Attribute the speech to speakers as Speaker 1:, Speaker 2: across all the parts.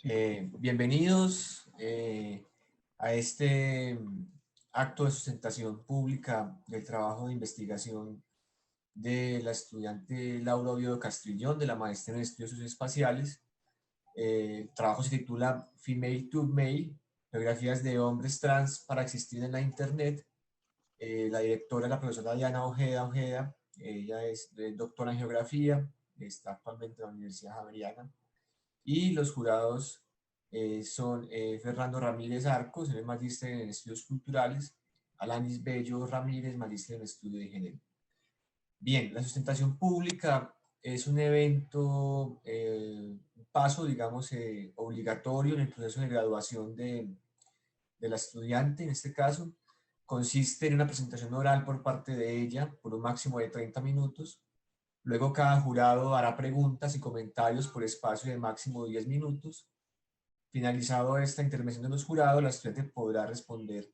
Speaker 1: Bienvenidos a este acto de sustentación pública del trabajo de investigación de la estudiante Laura Oviedo Castrillón, de la maestría en estudios espaciales. El trabajo se titula Female to Male, biografías de hombres trans para existir en la Internet. La directora es la profesora Diana Ojeda. Ella es doctora en geografía, está actualmente en la Universidad Javeriana. Y los jurados son Fernando Ramírez Arcos, él es magíster en estudios culturales, Alanis Bello Ramírez, magíster en estudio de género. Bien, la sustentación pública es un evento, un paso, digamos, obligatorio en el proceso de graduación de la estudiante, en este caso. Consiste en una presentación oral por parte de ella por un máximo de 30 minutos. Luego cada jurado hará preguntas y comentarios por espacio de máximo 10 minutos. Finalizado esta intervención de los jurados, la estudiante podrá responder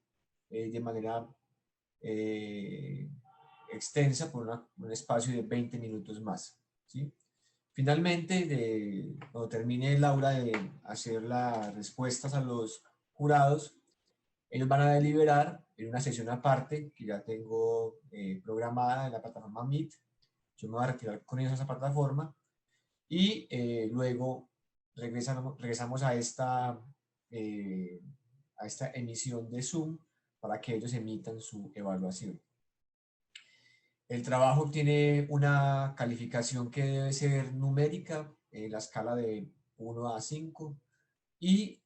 Speaker 1: de manera eh, extensa por un espacio de 20 minutos más, ¿sí? Finalmente, cuando termine Laura de hacer las respuestas a los jurados, ellos van a deliberar en una sesión aparte que ya tengo programada en la plataforma Meet. Yo me voy a retirar con ellos a esa plataforma y luego regresamos eh, a esta emisión de Zoom para que ellos emitan su evaluación. El trabajo tiene una calificación que debe ser numérica en la escala de 1 a 5 y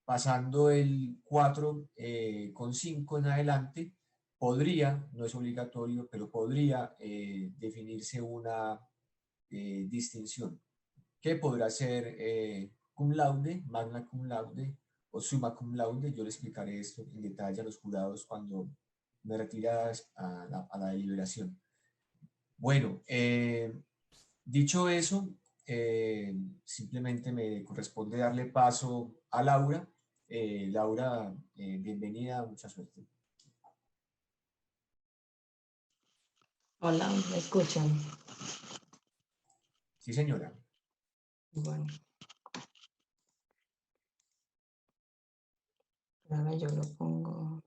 Speaker 1: pasando el 4,5 en adelante, podría, no es obligatorio, pero podría definirse una distinción que podrá ser cum laude, magna cum laude o summa cum laude. Yo le explicaré esto en detalle a los jurados cuando me retire a la deliberación. Bueno, dicho eso, simplemente me corresponde darle paso a Laura. Laura, bienvenida, mucha suerte.
Speaker 2: Hola, ¿me escuchan?
Speaker 1: Sí, señora.
Speaker 2: Bueno, ahora yo lo pongo.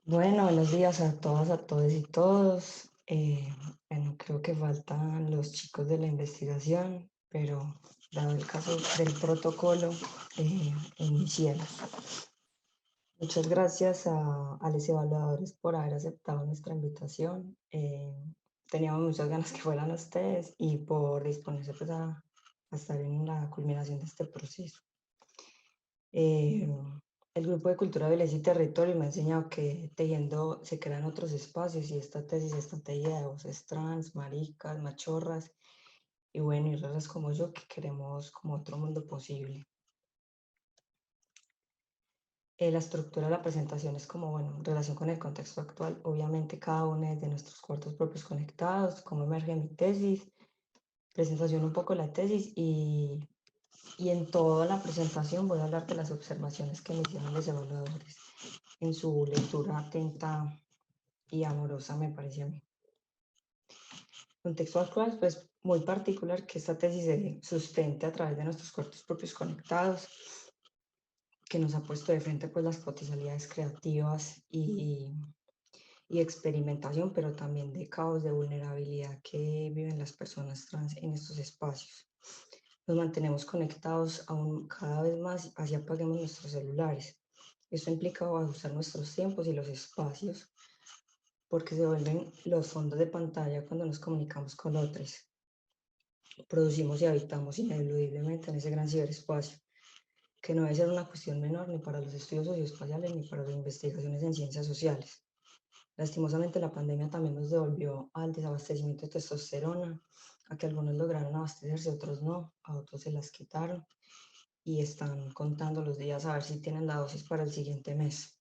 Speaker 2: Bueno, buenos días a todas, a todos y todos. Bueno, creo que faltan los chicos de la investigación, pero dado el caso del protocolo, iniciemos. Muchas gracias a los evaluadores por haber aceptado nuestra invitación. Teníamos muchas ganas que fueran ustedes y por disponerse pues, a estar en la culminación de este proceso. El grupo de Cultura, Violencia y Territorio me ha enseñado que tejiendo se crean otros espacios y esta tesis está tejida de voces trans, maricas, machorras y bueno, y raras como yo que queremos como otro mundo posible. La estructura de la presentación es como, bueno, en relación con el contexto actual, obviamente cada uno de nuestros cuartos propios conectados, cómo emerge mi tesis, presentación un poco de la tesis y en toda la presentación voy a hablar de las observaciones que me hicieron los evaluadores en su lectura atenta y amorosa, me parece a mí. Contexto actual, pues muy particular que esta tesis se sustente a través de nuestros cuartos propios conectados, que nos ha puesto de frente pues las potencialidades creativas y experimentación, pero también de caos, de vulnerabilidad que viven las personas trans en estos espacios. Nos mantenemos conectados aún cada vez más, así apaguemos nuestros celulares. Esto implica ajustar nuestros tiempos y los espacios, porque se vuelven los fondos de pantalla cuando nos comunicamos con otros. Producimos y habitamos ineludiblemente en ese gran ciberespacio, que no debe ser una cuestión menor ni para los estudios socioespaciales ni para las investigaciones en ciencias sociales. Lastimosamente, la pandemia también nos devolvió al desabastecimiento de testosterona, a que algunos lograron abastecerse, otros no, a otros se las quitaron y están contando los días a ver si tienen la dosis para el siguiente mes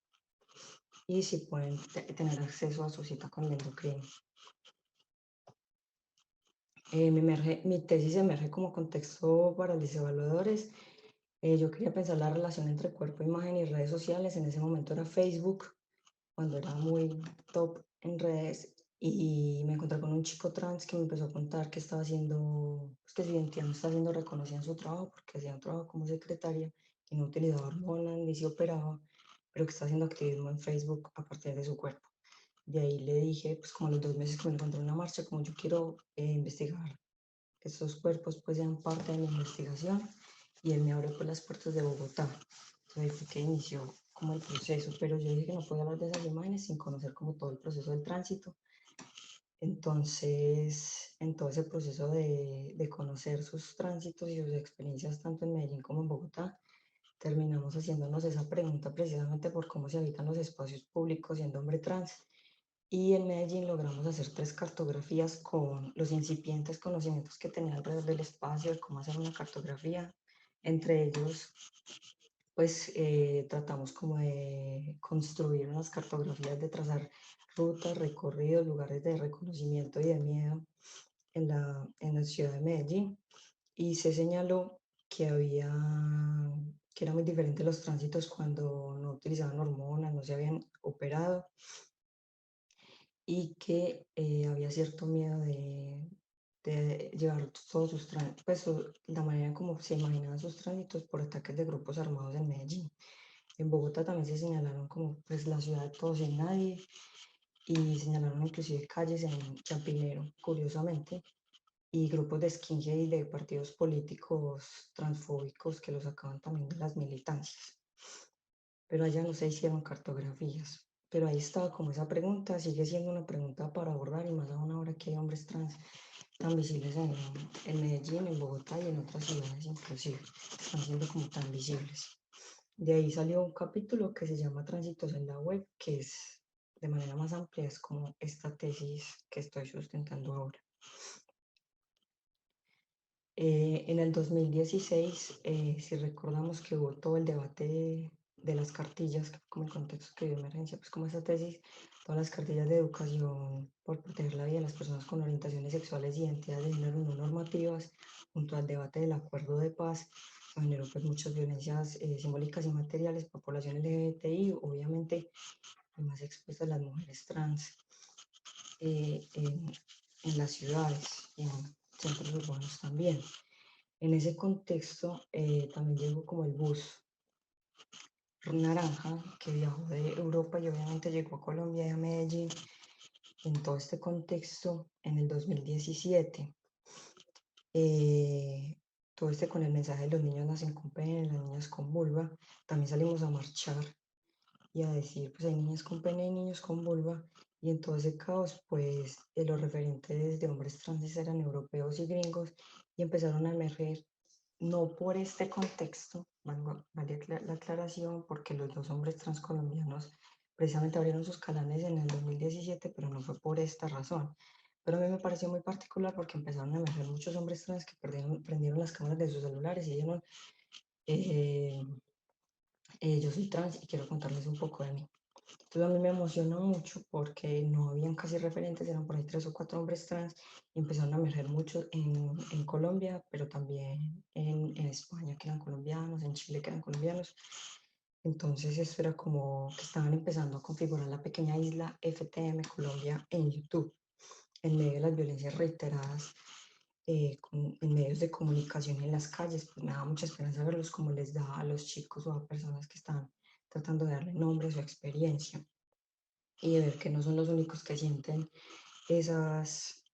Speaker 2: y si pueden tener acceso a su cita con el endocrino. Mi tesis emerge como contexto para los evaluadores. Yo quería pensar la relación entre cuerpo, imagen y redes sociales. En ese momento era Facebook, cuando era muy top en redes, y me encontré con un chico trans que me empezó a contar que estaba haciendo, pues que su identidad no estaba siendo reconocida en su trabajo porque hacía un trabajo como secretaria, que no utilizaba hormonas ni se operaba, pero que está haciendo activismo en Facebook a partir de su cuerpo. De ahí le dije, pues como a los 2 meses que me encontré en una marcha, como yo quiero investigar que estos cuerpos pues sean parte de mi investigación, y él me abrió pues las puertas de Bogotá. Entonces ahí fue que inició como el proceso, pero yo dije que no podía hablar de esas imágenes sin conocer como todo el proceso del tránsito. Entonces, en todo ese proceso de conocer sus tránsitos y sus experiencias tanto en Medellín como en Bogotá, terminamos haciéndonos esa pregunta precisamente por cómo se habitan los espacios públicos siendo hombre trans. Y en Medellín logramos hacer 3 cartografías con los incipientes conocimientos que tenía alrededor del espacio, de cómo hacer una cartografía. Entre ellos, pues tratamos como de construir unas cartografías, de trazar rutas, recorridos, lugares de reconocimiento y de miedo en la ciudad de Medellín. Y se señaló que que era muy diferente los tránsitos cuando no utilizaban hormonas, no se habían operado, y que había cierto miedo de llevar todos sus tránsitos, pues la manera como se imaginaban sus tránsitos por ataques de grupos armados en Medellín. En Bogotá también se señalaron como pues la ciudad de todos y nadie, y señalaron inclusive calles en Chapinero, curiosamente, y grupos de skinhead y de partidos políticos transfóbicos que los sacaban también de las militancias. Pero allá no se hicieron cartografías. Pero ahí estaba como esa pregunta, sigue siendo una pregunta para abordar, y más aún ahora que hay hombres trans tan visibles en Medellín, en Bogotá y en otras ciudades inclusive, están siendo como tan visibles. De ahí salió un capítulo que se llama Tránsitos en la Web, que es de manera más amplia, es como esta tesis que estoy sustentando ahora. En el 2016, si recordamos que hubo todo el debate de las cartillas, como el contexto que dio emergencia, pues como esa tesis, todas las cartillas de educación por proteger la vida de las personas con orientaciones sexuales y identidades de género no normativas, junto al debate del acuerdo de paz, generó pues muchas violencias simbólicas y materiales por población LGBTI, obviamente, y más expuestas las mujeres trans en las ciudades y en centros urbanos también. En ese contexto también llegó como el bus naranja que viajó de Europa y obviamente llegó a Colombia y a Medellín. En todo este contexto, en el 2017, todo este con el mensaje de los niños nacen con pene, las niñas con vulva, también salimos a marchar y a decir, pues hay niñas con pene y niños con vulva, y en todo ese caos, pues los referentes de hombres trans eran europeos y gringos, y empezaron a emerger, no por este contexto, vale la aclaración, porque los 2 hombres trans colombianos precisamente abrieron sus canales en el 2017, pero no fue por esta razón. Pero a mí me pareció muy particular porque empezaron a emerger muchos hombres trans que prendieron las cámaras de sus celulares y dijeron, eh, yo soy trans y quiero contarles un poco de mí. Entonces a mí me emocionó mucho porque no habían casi referentes, eran por ahí 3 o 4 hombres trans, y empezaron a emerger muchos en Colombia, pero también en España, que eran colombianos, en Chile, que eran colombianos. Entonces esto era como que estaban empezando a configurar la pequeña isla FTM Colombia en YouTube, en medio de las violencias reiteradas en medios de comunicación en las calles. Pues me daba mucha esperanza verlos como les da a los chicos o a personas que están tratando de darle nombre a su experiencia, y de ver que no son los únicos que sienten esas,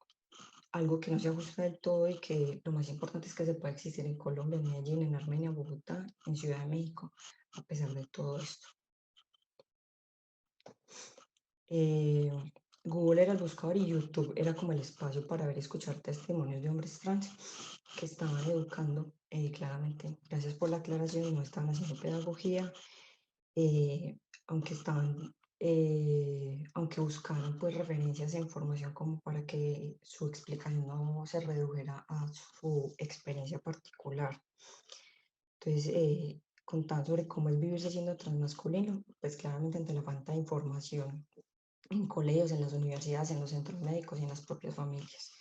Speaker 2: algo que no se ajusta del todo, y que lo más importante es que se puede existir en Colombia, en Medellín, en Armenia, Bogotá, en Ciudad de México, a pesar de todo esto. Eh, Google era el buscador y YouTube era como el espacio para ver y escuchar testimonios de hombres trans que estaban educando, claramente. Gracias por la aclaración, no estaban haciendo pedagogía, aunque aunque buscaron pues referencias e información como para que su explicación no se redujera a su experiencia particular. Entonces, contaban sobre cómo es vivirse siendo transmasculino, pues claramente ante la falta de información en colegios, en las universidades, en los centros médicos y en las propias familias.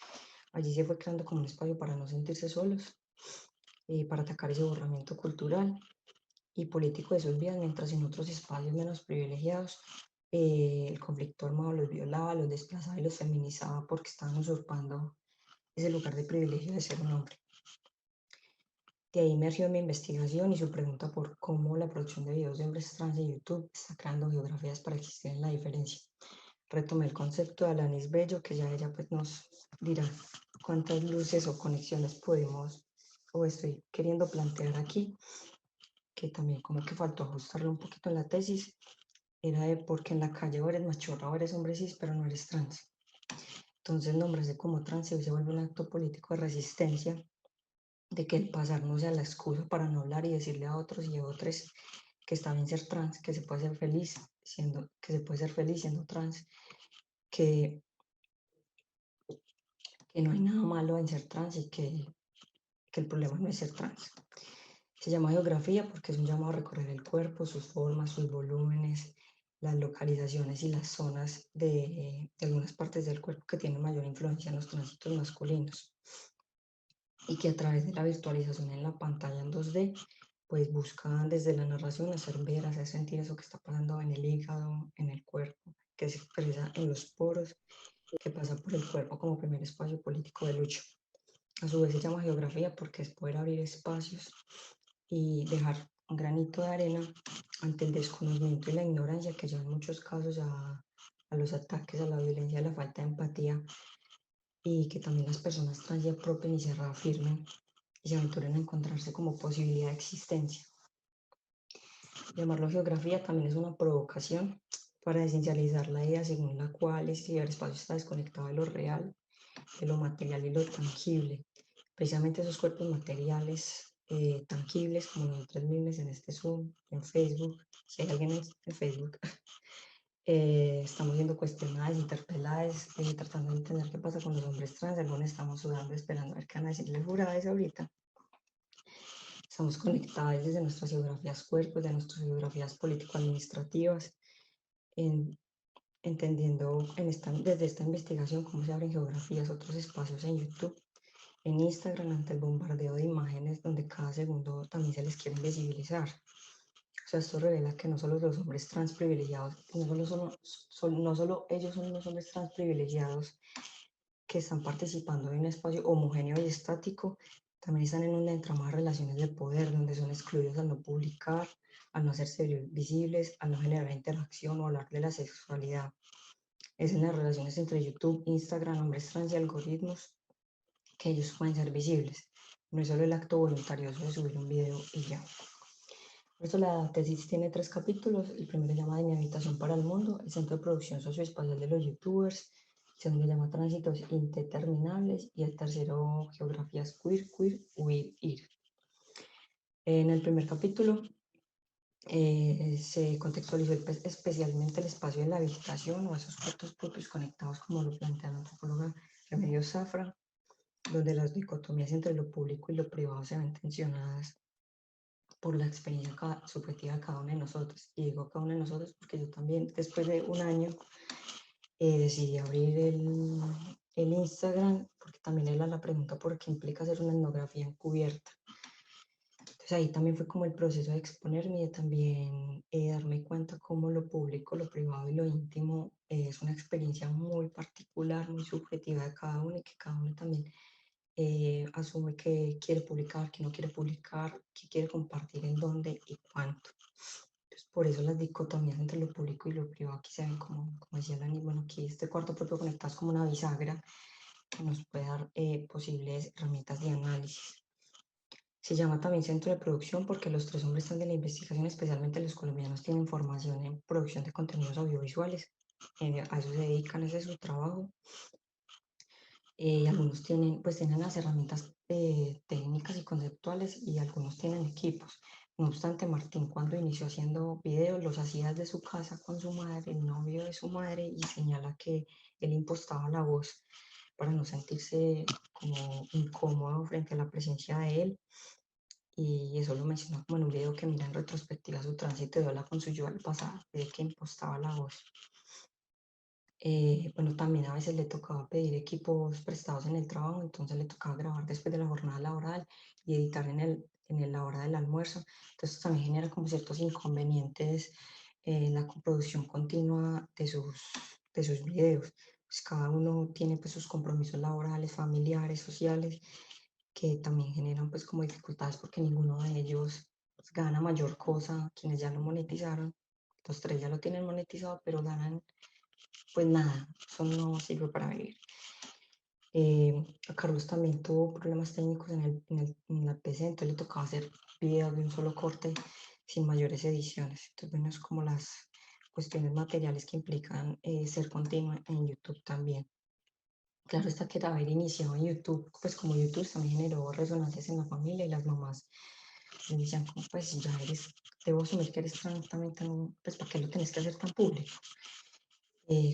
Speaker 2: Allí se fue creando como un espacio para no sentirse solos, para atacar ese borramiento cultural y político de sus vidas, mientras en otros espacios menos privilegiados el conflicto armado los violaba, los desplazaba y los feminizaba porque estaban usurpando ese lugar de privilegio de ser un hombre. De ahí emergió mi investigación y su pregunta por cómo la producción de videos de hombres trans en YouTube está creando geografías para existir en la diferencia. Retomé el concepto de Alanis Bello, que ya ella pues nos dirá cuántas luces o conexiones podemos o estoy queriendo plantear aquí, que también como que faltó ajustarlo un poquito en la tesis, era de porque en la calle o eres machorra o eres hombre cis, pero no eres trans. Entonces nombrarse como trans hoy se vuelve un acto político de resistencia, de que el pasar no sea la excusa para no hablar y decirle a otros y a otras que está bien ser trans, que se puede ser feliz siendo trans, que no hay nada malo en ser trans y que el problema no es ser trans. Se llama geografía porque es un llamado a recorrer el cuerpo, sus formas, sus volúmenes, las localizaciones y las zonas de algunas partes del cuerpo que tienen mayor influencia en los tránsitos masculinos y que a través de la virtualización en la pantalla en 2D pues buscan desde la narración hacer ver, hacer sentir eso que está pasando en el hígado, en el cuerpo, que se expresa en los poros, que pasa por el cuerpo como primer espacio político de lucha. A su vez se llama geografía porque es poder abrir espacios y dejar un granito de arena ante el desconocimiento y la ignorancia que llevan en muchos casos a los ataques, a la violencia, a la falta de empatía, y que también las personas trans se apropien y se reafirmen y se aventuren a encontrarse como posibilidad de existencia. Llamarlo geografía también es una provocación para esencializar la idea según la cual el ciberespacio está desconectado de lo real, de lo material y lo tangible. Precisamente esos cuerpos materiales tangibles, como nosotros mismos en este Zoom, en Facebook, si hay alguien en Facebook, estamos siendo cuestionadas, interpeladas, tratando de entender qué pasa con los hombres trans, algunos estamos sudando esperando a ver qué van a decirle juradas ahorita. Estamos conectadas desde nuestras geografías cuerpos, de nuestras geografías político-administrativas, entendiendo desde esta investigación cómo se abren geografías, otros espacios en YouTube, en Instagram, ante el bombardeo de imágenes donde cada segundo también se les quiere invisibilizar. O sea, esto revela que no solo los hombres trans privilegiados, no solo ellos son los hombres trans privilegiados que están participando en un espacio homogéneo y estático, también están en un entramado de relaciones de poder donde son excluidos al no publicar, al no hacerse visibles, al no generar interacción o hablar de la sexualidad. Es en las relaciones entre YouTube, Instagram, hombres trans y algoritmos que ellos pueden ser visibles. No es solo el acto voluntarioso de subir un video y ya. Por eso la tesis tiene 3 capítulos. El primero se llama De mi habitación para el mundo, el centro de producción socioespacial de los youtubers. El segundo se llama Tránsitos Indeterminables y el tercero Geografías queer, queer, huir, ir. En el primer capítulo se contextualizó especialmente el espacio de la habitación o esos cuartos propios conectados, como lo plantea la antropóloga Remedios Zafra, donde las dicotomías entre lo público y lo privado se ven tensionadas por la experiencia subjetiva de cada uno de nosotros. Y digo cada uno de nosotros porque yo también, después de un año, decidí abrir el Instagram, porque también era la pregunta por qué implica hacer una etnografía encubierta. Entonces ahí también fue como el proceso de exponerme y de también darme cuenta cómo lo público, lo privado y lo íntimo es una experiencia muy particular, muy subjetiva de cada uno y que cada uno también asume que quiere publicar, que no quiere publicar, que quiere compartir en dónde y cuánto. Entonces, por eso las dicotomías entre lo público y lo privado aquí se ven como decía Lani, bueno, aquí este cuarto propio conectado es como una bisagra que nos puede dar posibles herramientas de análisis. Se llama también centro de producción porque los 3 hombres están de la investigación, especialmente los colombianos, tienen formación en producción de contenidos audiovisuales. A eso se dedican, ese es su trabajo. Algunos tienen las herramientas técnicas y conceptuales y algunos tienen equipos. No obstante, Martín cuando inició haciendo videos los hacía desde su casa con su madre, el novio de su madre, y señala que él impostaba la voz para no sentirse como incómodo frente a la presencia de él. Y eso lo menciona como en un video que mira en retrospectiva su tránsito y habla con su yo al pasado, de que impostaba la voz. Bueno, también a veces le tocaba pedir equipos prestados en el trabajo, entonces le tocaba grabar después de la jornada laboral y editar en la hora del almuerzo. Entonces también genera como ciertos inconvenientes la coproducción continua de sus videos. Pues cada uno tiene pues sus compromisos laborales, familiares, sociales, que también generan pues como dificultades porque ninguno de ellos pues, gana mayor cosa. Quienes ya lo monetizaron, los tres ya lo tienen monetizado, pero ganan pues nada, eso no sirve para vivir. A Carlos también tuvo problemas técnicos en la PC, entonces le tocaba hacer videos de un solo corte sin mayores ediciones. Entonces, bueno, es como las cuestiones materiales que implican ser continuo en YouTube también. Claro está que de haber iniciado en YouTube, pues como YouTube también generó resonancias en la familia y las mamás me decían, como, pues ya debo asumir que eres trans también, pues ¿para qué lo tenés que hacer tan público?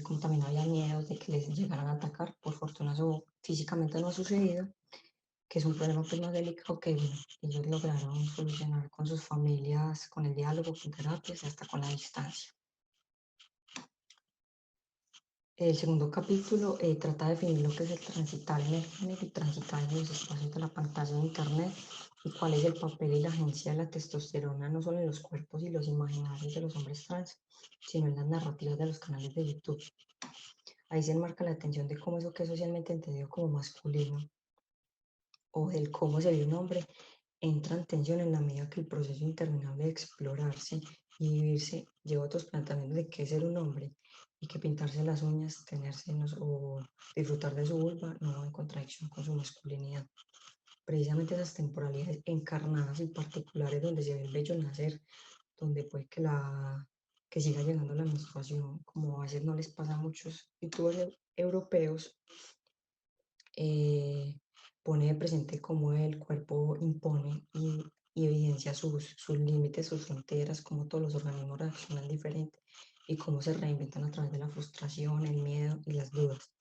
Speaker 2: Como también había miedos de que les llegaran a atacar, por fortuna eso físicamente no ha sucedido, que es un problema pues más delicado que bueno, ellos lograron solucionar con sus familias, con el diálogo, con terapias, hasta con la distancia. El segundo capítulo trata de definir lo que es el transitar en el género y transitar en los espacios de la pantalla de Internet y cuál es el papel y la agencia de la testosterona no solo en los cuerpos y los imaginarios de los hombres trans, sino en las narrativas de los canales de YouTube. Ahí se enmarca la atención de cómo eso que es socialmente entendido como masculino o del cómo se ve un hombre entra en tensión en la medida que el proceso interminable de explorarse y vivirse lleva otros planteamientos de qué es ser un hombre y que pintarse las uñas, tener senos o disfrutar de su vulva no va en contradicción con su masculinidad. Precisamente esas temporalidades encarnadas y particulares donde se ve el bello nacer, donde puede que siga llegando la menstruación, como a veces no les pasa a muchos youtubers europeos, pone de presente cómo el cuerpo impone y evidencia sus límites, sus fronteras, cómo todos los organismos reaccionan diferente y cómo se reinventan a través de la frustración, el miedo y las dudas.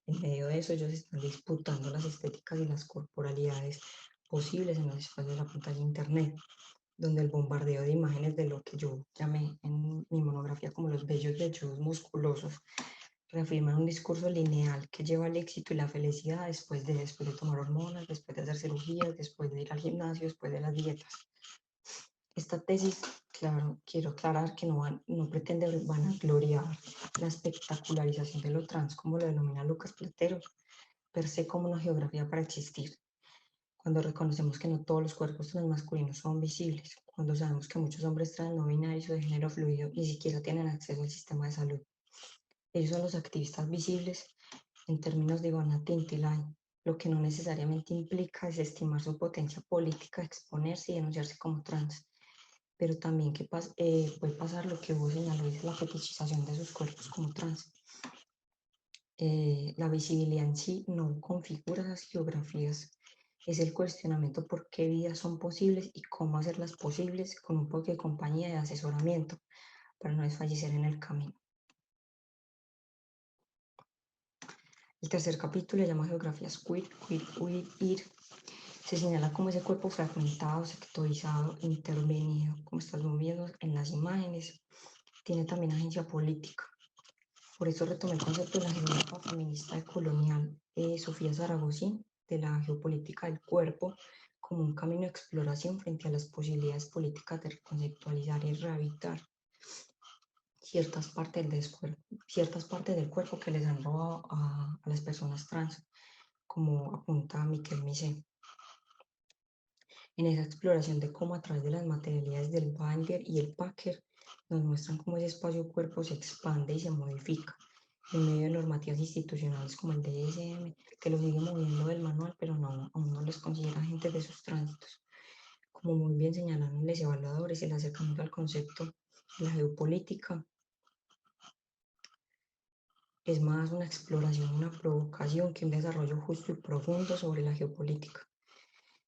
Speaker 2: En medio de eso, ellos están disputando las estéticas y las corporalidades posibles en los espacios de la pantalla de Internet, donde el bombardeo de imágenes de lo que yo llamé en mi monografía como los bellos velludos musculosos reafirman un discurso lineal que lleva al éxito y la felicidad después de tomar hormonas, después de hacer cirugías, después de ir al gimnasio, después de las dietas. Esta tesis, claro, quiero aclarar que no pretende vanagloriar la espectacularización de lo trans, como lo denomina Lucas Platero, per se como una geografía para existir. Cuando reconocemos que no todos los cuerpos transmasculinos son visibles, cuando sabemos que muchos hombres trans no binarios o de género fluido ni siquiera tienen acceso al sistema de salud. Ellos son los activistas visibles en términos de Ivana Tintilay, lo que no necesariamente implica desestimar su potencia política, exponerse y denunciarse como trans, pero también que puede pasar lo que vos señaló, es la fetichización de sus cuerpos como trans. La visibilidad en sí no configura las geografías, es el cuestionamiento por qué vidas son posibles y cómo hacerlas posibles con un poco de compañía y de asesoramiento para no desfallecer en el camino. El tercer capítulo se llama Geografías Queer, Ir. Se señala cómo ese cuerpo fragmentado, sectorizado, intervenido, como estamos viendo en las imágenes, tiene también agencia política. Por eso retomé el concepto de la geógrafa feminista colonial Sofía Zaragozín, de la geopolítica del cuerpo, como un camino de exploración frente a las posibilidades políticas de reconceptualizar y rehabilitar ciertas partes del cuerpo que les han robado a las personas trans, como apunta Miquel Misé. En esa exploración de cómo a través de las materialidades del binder y el packer nos muestran cómo ese espacio-cuerpo se expande y se modifica en medio de normativas institucionales como el DSM, que lo sigue moviendo del manual, pero aún no les considera agentes de sus tránsitos. Como muy bien señalaron los evaluadores, el acercamiento al concepto de la geopolítica es más una exploración, una provocación que un desarrollo justo y profundo sobre la geopolítica,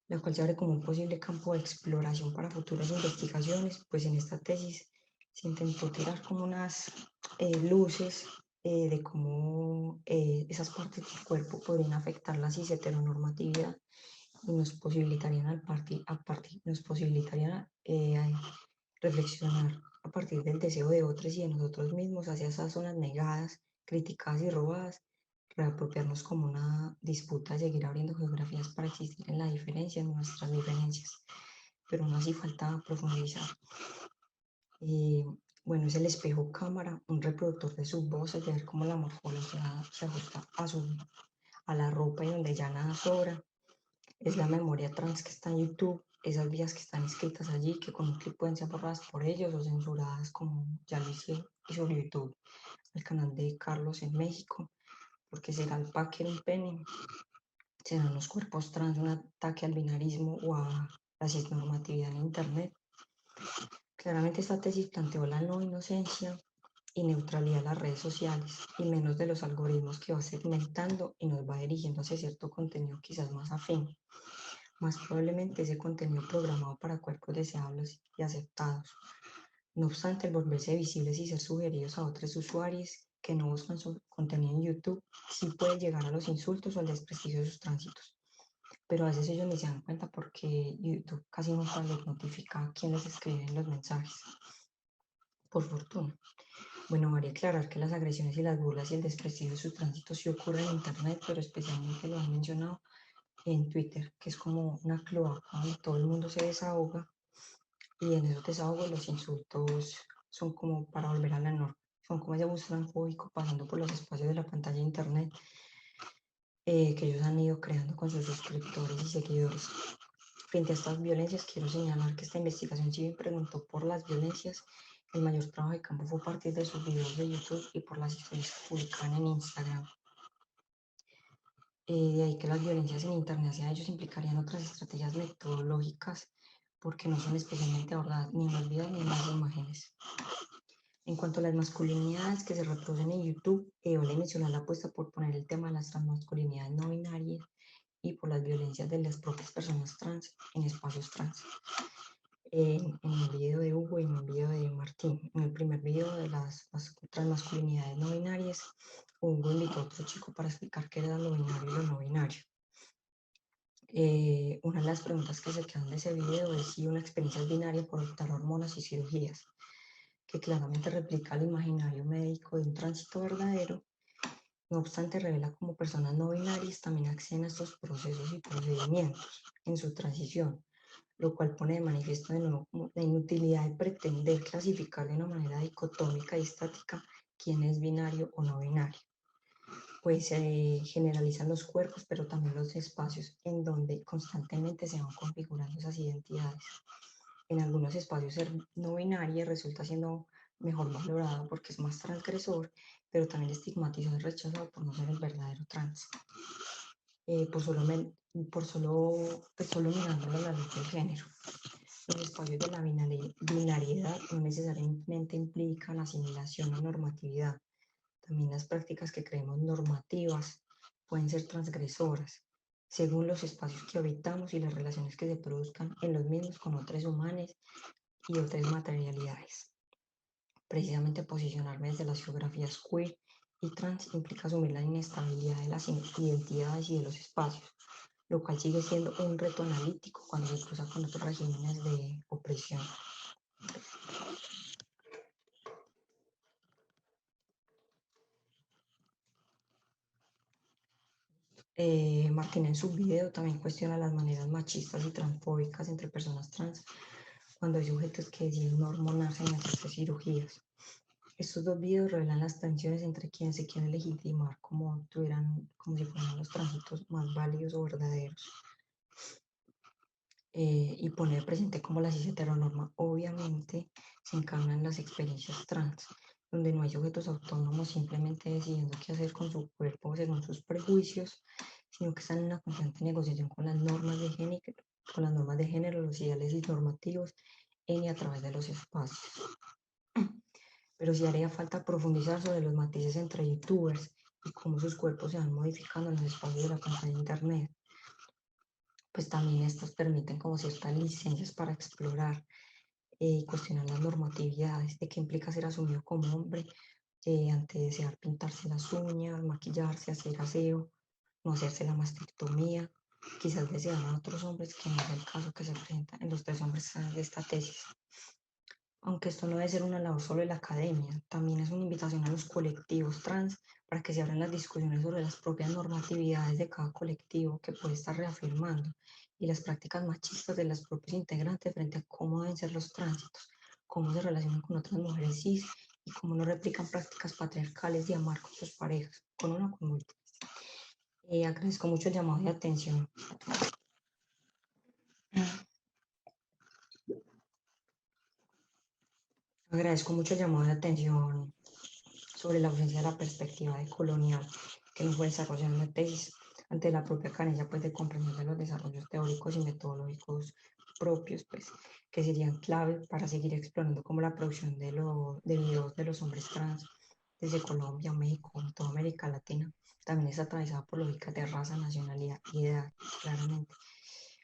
Speaker 2: la cual se abre como un posible campo de exploración para futuras investigaciones, pues en esta tesis se intentó tirar como unas luces de cómo esas partes del cuerpo podrían afectar la cis heteronormatividad y nos posibilitarían reflexionar a partir del deseo de otros y de nosotros mismos hacia esas zonas negadas, criticadas y robadas, reapropiarnos como una disputa de seguir abriendo geografías para existir en la diferencia, en nuestras diferencias, pero no así falta profundizar. Bueno, es el espejo cámara, un reproductor de sus voces, de ver cómo la morfología se ajusta a la ropa y donde ya nada sobra. Es la memoria trans que está en YouTube, esas vías que están escritas allí, que con un clic pueden ser borradas por ellos o censuradas como ya lo hizo YouTube, el canal de Carlos en México, porque será el packer un pene, serán los cuerpos trans un ataque al binarismo o a la cisnormatividad en Internet. Claramente esta tesis planteó la no inocencia y neutralidad de las redes sociales y menos de los algoritmos que va segmentando y nos va dirigiendo hacia cierto contenido quizás más afín. Más probablemente ese contenido programado para cuerpos deseables y aceptados. No obstante, el volverse visibles y ser sugeridos a otros usuarios que no buscan su contenido en YouTube, sí puede llegar a los insultos o al desprestigio de sus tránsitos. Pero a veces ellos ni se dan cuenta porque YouTube casi nunca les notifica a quién les escriben los mensajes. Por fortuna. Bueno, vale aclarar que las agresiones y las burlas y el desprestigio de sus tránsitos sí ocurren en Internet, pero especialmente lo han mencionado en Twitter, que es como una cloaca donde todo el mundo se desahoga y en esos desahogos los insultos son como para volver a la norma, son como ese bus transfóbico pasando por los espacios de la pantalla de Internet que ellos han ido creando con sus suscriptores y seguidores. Frente a estas violencias, quiero señalar que esta investigación, si bien preguntó por las violencias, el mayor trabajo de campo fue a partir de sus videos de YouTube y por las historias que publicaban en Instagram. De ahí que las violencias en Internet hacia ellos implicarían otras estrategias metodológicas porque no son especialmente abordadas ni en los videos ni en las imágenes. En cuanto a las masculinidades que se reproducen en YouTube, vale mencionar la apuesta por poner el tema de las transmasculinidades no binarias y por las violencias de las propias personas trans en espacios trans. En el video de Hugo y en el video de Martín. En el primer video de las transmasculinidades no binarias, Hugo invitó a otro chico para explicar qué era lo binario y lo no binario. Una de las preguntas que se quedan de ese video es si una experiencia es binaria por optar hormonas y cirugías, que claramente replica el imaginario médico de un tránsito verdadero. No obstante, revela cómo personas no binarias también acceden a estos procesos y procedimientos en su transición, lo cual pone de manifiesto de nuevo la inutilidad de pretender clasificar de una manera dicotómica y estática quién es binario o no binario. Pues se generalizan los cuerpos, pero también los espacios en donde constantemente se van configurando esas identidades. En algunos espacios ser no binario resulta siendo mejor valorado porque es más transgresor, pero también estigmatizado y rechazado por no ser el verdadero trans. Por solo mirándolo a la luz del género. Los espacios de la binariedad no necesariamente implican asimilación o normatividad. También las prácticas que creemos normativas pueden ser transgresoras, según los espacios que habitamos y las relaciones que se produzcan en los mismos con otros humanos y otras materialidades. Precisamente posicionarme desde las geografías queer y trans implica asumir la inestabilidad de las identidades y de los espacios, lo cual sigue siendo un reto analítico cuando se cruza con otros regímenes de opresión. Martín en su video también cuestiona las maneras machistas y transfóbicas entre personas trans cuando hay sujetos que deciden no hormonarse ni hacerse cirugías. Estos dos videos revelan las tensiones entre quienes se quieren legitimar como si fueran los tránsitos más válidos o verdaderos y poner presente cómo la cis heteronorma obviamente se encarna en las experiencias trans, donde no hay sujetos autónomos simplemente decidiendo qué hacer con su cuerpo según sus prejuicios, sino que están en una constante negociación con las normas de género, los ideales y normativos en y a través de los espacios. Pero sí haría falta profundizar sobre los matices entre youtubers y cómo sus cuerpos se van modificando en los espacios de la pantalla de internet. Pues también estas permiten como ciertas licencias para explorar y cuestionar las normatividades de qué implica ser asumido como hombre ante desear pintarse las uñas, maquillarse, hacer aseo, no hacerse la mastectomía, quizás desear a otros hombres, que no es el caso que se presenta en los 3 hombres de esta tesis. Aunque esto no debe ser una labor solo de la academia, también es una invitación a los colectivos trans para que se abran las discusiones sobre las propias normatividades de cada colectivo que puede estar reafirmando y las prácticas machistas de los propios integrantes frente a cómo deben ser los tránsitos, cómo se relacionan con otras mujeres cis y cómo no replican prácticas patriarcales de amar con sus parejas, con una o con múltiples. Agradezco mucho el llamado de atención. Agradezco mucho el llamado de atención sobre la ausencia de la perspectiva de colonial que no fue desarrollada en la tesis ante la propia carencia pues, de comprensión de los desarrollos teóricos y metodológicos propios, pues, que serían clave para seguir explorando como la producción de videos de los hombres trans desde Colombia, México, toda América Latina. También es atravesada por lógicas de raza, nacionalidad y edad, claramente.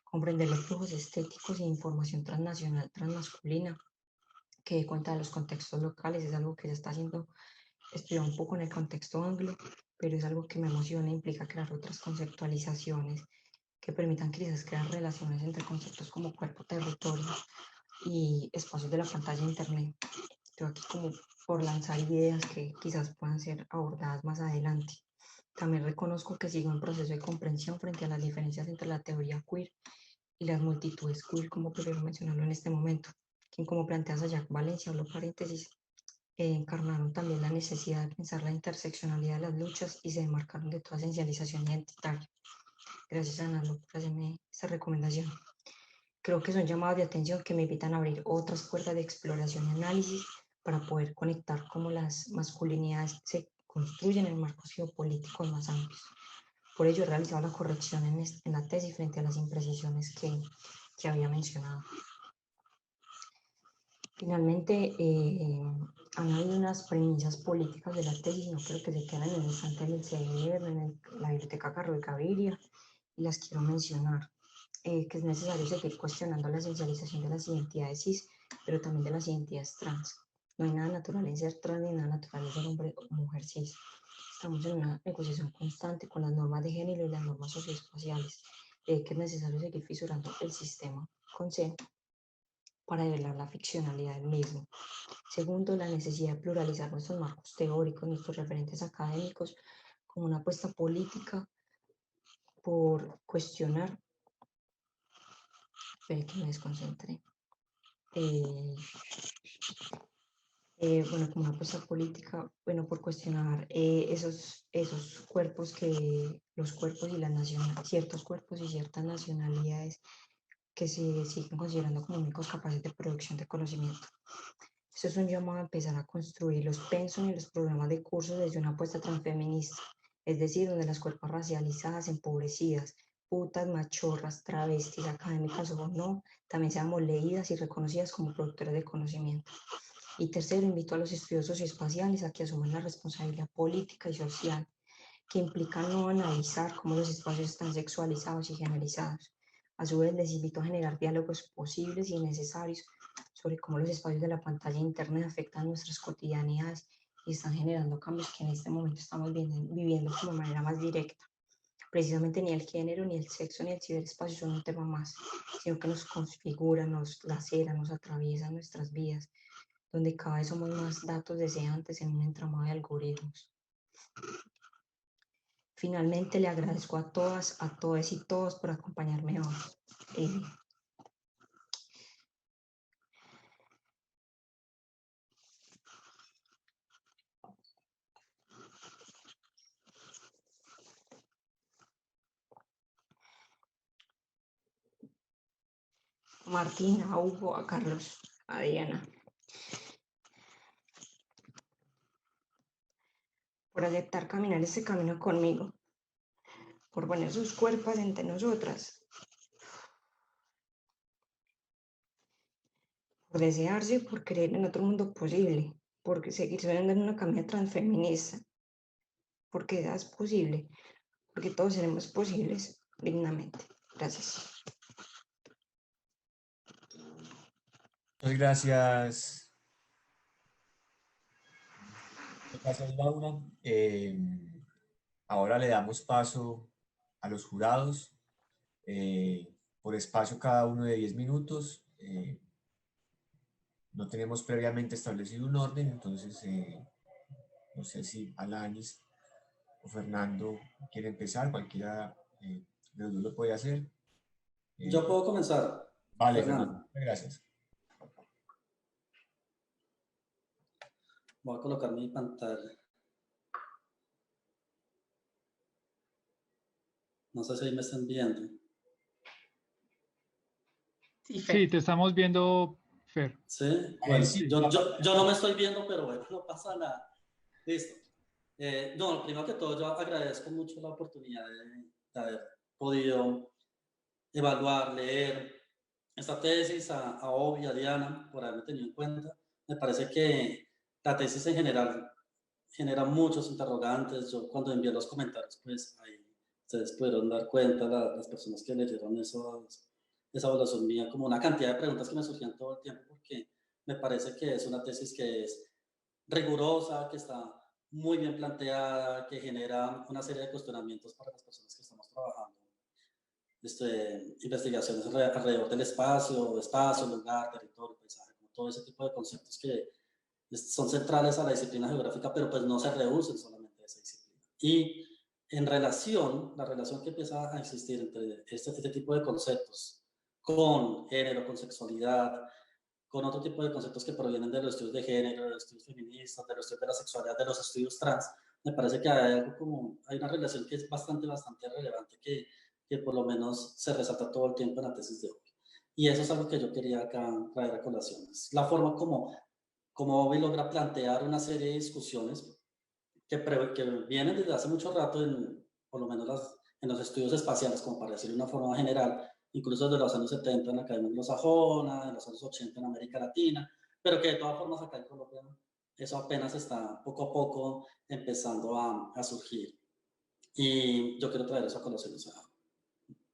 Speaker 2: Comprender los flujos estéticos e información transnacional, transmasculina, que dé cuenta de los contextos locales, es algo que se está haciendo estudiar un poco en el contexto anglo, pero es algo que me emociona e implica crear otras conceptualizaciones que permitan quizás crear relaciones entre conceptos como cuerpo, territorio y espacios de la pantalla de internet. Estoy aquí como por lanzar ideas que quizás puedan ser abordadas más adelante. También reconozco que sigo un proceso de comprensión frente a las diferencias entre la teoría queer y las multitudes queer, como prefiero mencionarlo en este momento, quien como plantea Sayak Valencia, hablo paréntesis, encarnaron también la necesidad de pensar la interseccionalidad de las luchas y se demarcaron de toda esencialización identitaria. Gracias, Ana, por hacerme esta recomendación. Creo que son llamadas de atención que me invitan a abrir otras puertas de exploración y análisis para poder conectar cómo las masculinidades se construyen en marcos geopolíticos más amplios. Por ello, he realizado la corrección en la tesis frente a las imprecisiones que había mencionado. Finalmente, han habido unas premisas políticas de la tesis, no creo que se queden en el instante del CDR, en la Biblioteca Carlos Gaviria, y las quiero mencionar. Que es necesario seguir cuestionando la esencialización de las identidades cis, pero también de las identidades trans. No hay nada natural en ser trans ni nada natural en ser hombre o mujer cis. Estamos en una negociación constante con las normas de género y las normas socioespaciales, que es necesario seguir fisurando el sistema con C para develar la ficcionalidad del mismo. Segundo, la necesidad de pluralizar nuestros marcos teóricos, nuestros referentes académicos, como una apuesta política por cuestionar, espere que me desconcentré, bueno, como una apuesta política, bueno, por cuestionar esos cuerpos los cuerpos y las nacionalidades, ciertos cuerpos y ciertas nacionalidades que se siguen considerando como únicos capaces de producción de conocimiento. Esto es un llamado a empezar a construir los pensos y los programas de cursos desde una apuesta transfeminista, es decir, donde las cuerpos racializadas, empobrecidas, putas, machorras, travestis, académicas o no, también seamos leídas y reconocidas como productoras de conocimiento. Y tercero, invito a los estudios socioespaciales a que asuman la responsabilidad política y social, que implica no analizar cómo los espacios están sexualizados y generalizados. A su vez, les invito a generar diálogos posibles y necesarios sobre cómo los espacios de la pantalla de Internet afectan nuestras cotidianidades y están generando cambios que en este momento estamos viviendo como de manera más directa. Precisamente ni el género, ni el sexo, ni el ciberespacio son un tema más, sino que nos configuran, nos laceran, nos atraviesan nuestras vidas, donde cada vez somos más datos deseantes en un entramado de algoritmos. Finalmente, le agradezco a todas, a todos y todos por acompañarme hoy. Martín, a Hugo, a Carlos, a Diana, por aceptar caminar este camino conmigo, por poner sus cuerpos entre nosotras, por desearse y por creer en otro mundo posible, por seguir soñando en una camino transfeminista, porque es posible, porque todos seremos posibles dignamente. Gracias.
Speaker 1: Muchas gracias. Gracias, Laura. Ahora le damos paso a los jurados. Por espacio cada uno de 10 minutos. No tenemos previamente establecido un orden, entonces no sé si Alanis o Fernando quiere empezar, cualquiera de los dos lo puede hacer.
Speaker 3: Yo puedo comenzar,
Speaker 1: Vale, Fernando,
Speaker 3: Fernando.
Speaker 1: gracias.
Speaker 3: Voy a colocar mi pantalla. No sé si ahí me están viendo.
Speaker 2: Sí, Fer.
Speaker 4: Sí, te estamos viendo, Fer.
Speaker 3: Sí, bueno,
Speaker 1: Sí,
Speaker 3: yo no me estoy viendo, pero bueno, no pasa nada. Listo. No, primero que todo, yo agradezco mucho la oportunidad de haber podido evaluar, leer esta tesis, a Obi, a Diana, por haberme tenido en cuenta. Me parece que la tesis en general genera muchos interrogantes. Yo cuando envié los comentarios, pues ahí ustedes pudieron dar cuenta, las personas que leyeron esa evaluación mía, como una cantidad de preguntas que me surgían todo el tiempo, porque me parece que es una tesis que es rigurosa, que está muy bien planteada, que genera una serie de cuestionamientos para las personas que estamos trabajando. Investigaciones alrededor del espacio, lugar, territorio, paisaje, como todo ese tipo de conceptos que son centrales a la disciplina geográfica, pero pues no se reducen solamente a esa disciplina. Y en la relación que empieza a existir entre este tipo de conceptos con género, con sexualidad, con otro tipo de conceptos que provienen de los estudios de género, de los estudios feministas, de los estudios de la sexualidad, de los estudios trans, me parece que hay una relación que es bastante relevante, que por lo menos se resalta todo el tiempo en la tesis de hoy. Y eso es algo que yo quería acá traer a colación. Es la forma como Obi logra plantear una serie de discusiones que vienen desde hace mucho rato, por lo menos en los estudios espaciales, como para decir de una forma general, incluso desde los años 70 en la Academia Anglosajona, en los años 80 en América Latina, pero que de todas formas acá en Colombia eso apenas está poco a poco empezando a surgir. Y yo quiero traer eso a colación. O sea,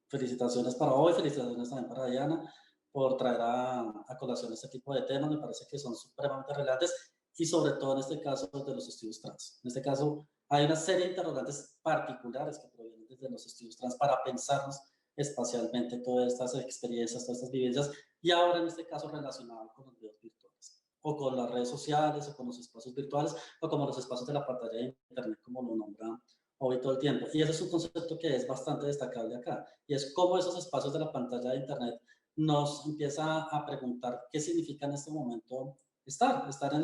Speaker 3: felicitaciones para hoy, felicitaciones también para Diana por traer a colación este tipo de temas. Me parece que son supremamente relevantes y sobre todo en este caso de los estudios trans. En este caso hay una serie de interrogantes particulares que provienen desde los estudios trans para pensarnos espacialmente todas estas experiencias, todas estas vivencias, y ahora en este caso relacionado con los videos virtuales, o con las redes sociales, o con los espacios virtuales, o como los espacios de la pantalla de internet, como lo nombra hoy todo el tiempo. Y ese es un concepto que es bastante destacable acá, y es cómo esos espacios de la pantalla de internet nos empieza a preguntar qué significa en este momento estar en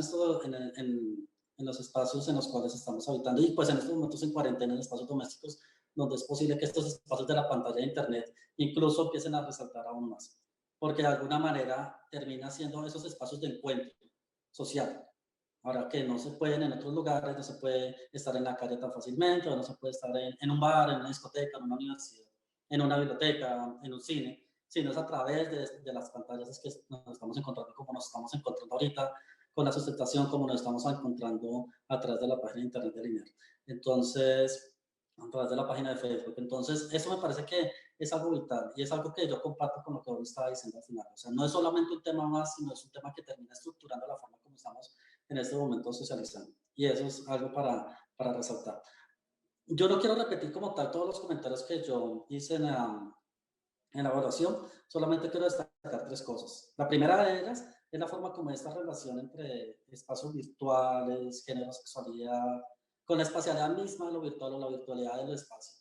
Speaker 3: los espacios en los cuales estamos habitando, y pues en estos momentos en cuarentena, en espacios domésticos, donde es posible que estos espacios de la pantalla de internet incluso empiecen a resaltar aún más, porque de alguna manera termina siendo esos espacios de encuentro social. Ahora que no se pueden en otros lugares, no se puede estar en la calle tan fácilmente, o no se puede estar en un bar, en una discoteca, en una universidad, en una biblioteca, en un cine, sino es a través de las pantallas es que nos estamos encontrando como nos estamos encontrando ahorita, con la sustentación como nos estamos encontrando a través de la página de internet de Linear. Entonces, a través de la página de Facebook. Entonces, eso me parece que es algo vital y es algo que yo comparto con lo que hoy estaba diciendo al final. O sea, no es solamente un tema más, sino es un tema que termina estructurando la forma como estamos en este momento socializando. Y eso es algo para resaltar. Yo no quiero repetir como tal todos los comentarios que yo hice en la evaluación, solamente quiero destacar tres cosas. La primera de ellas es la forma como esta relación entre espacios virtuales, género, sexualidad, con la espacialidad misma de lo virtual o la virtualidad del espacio,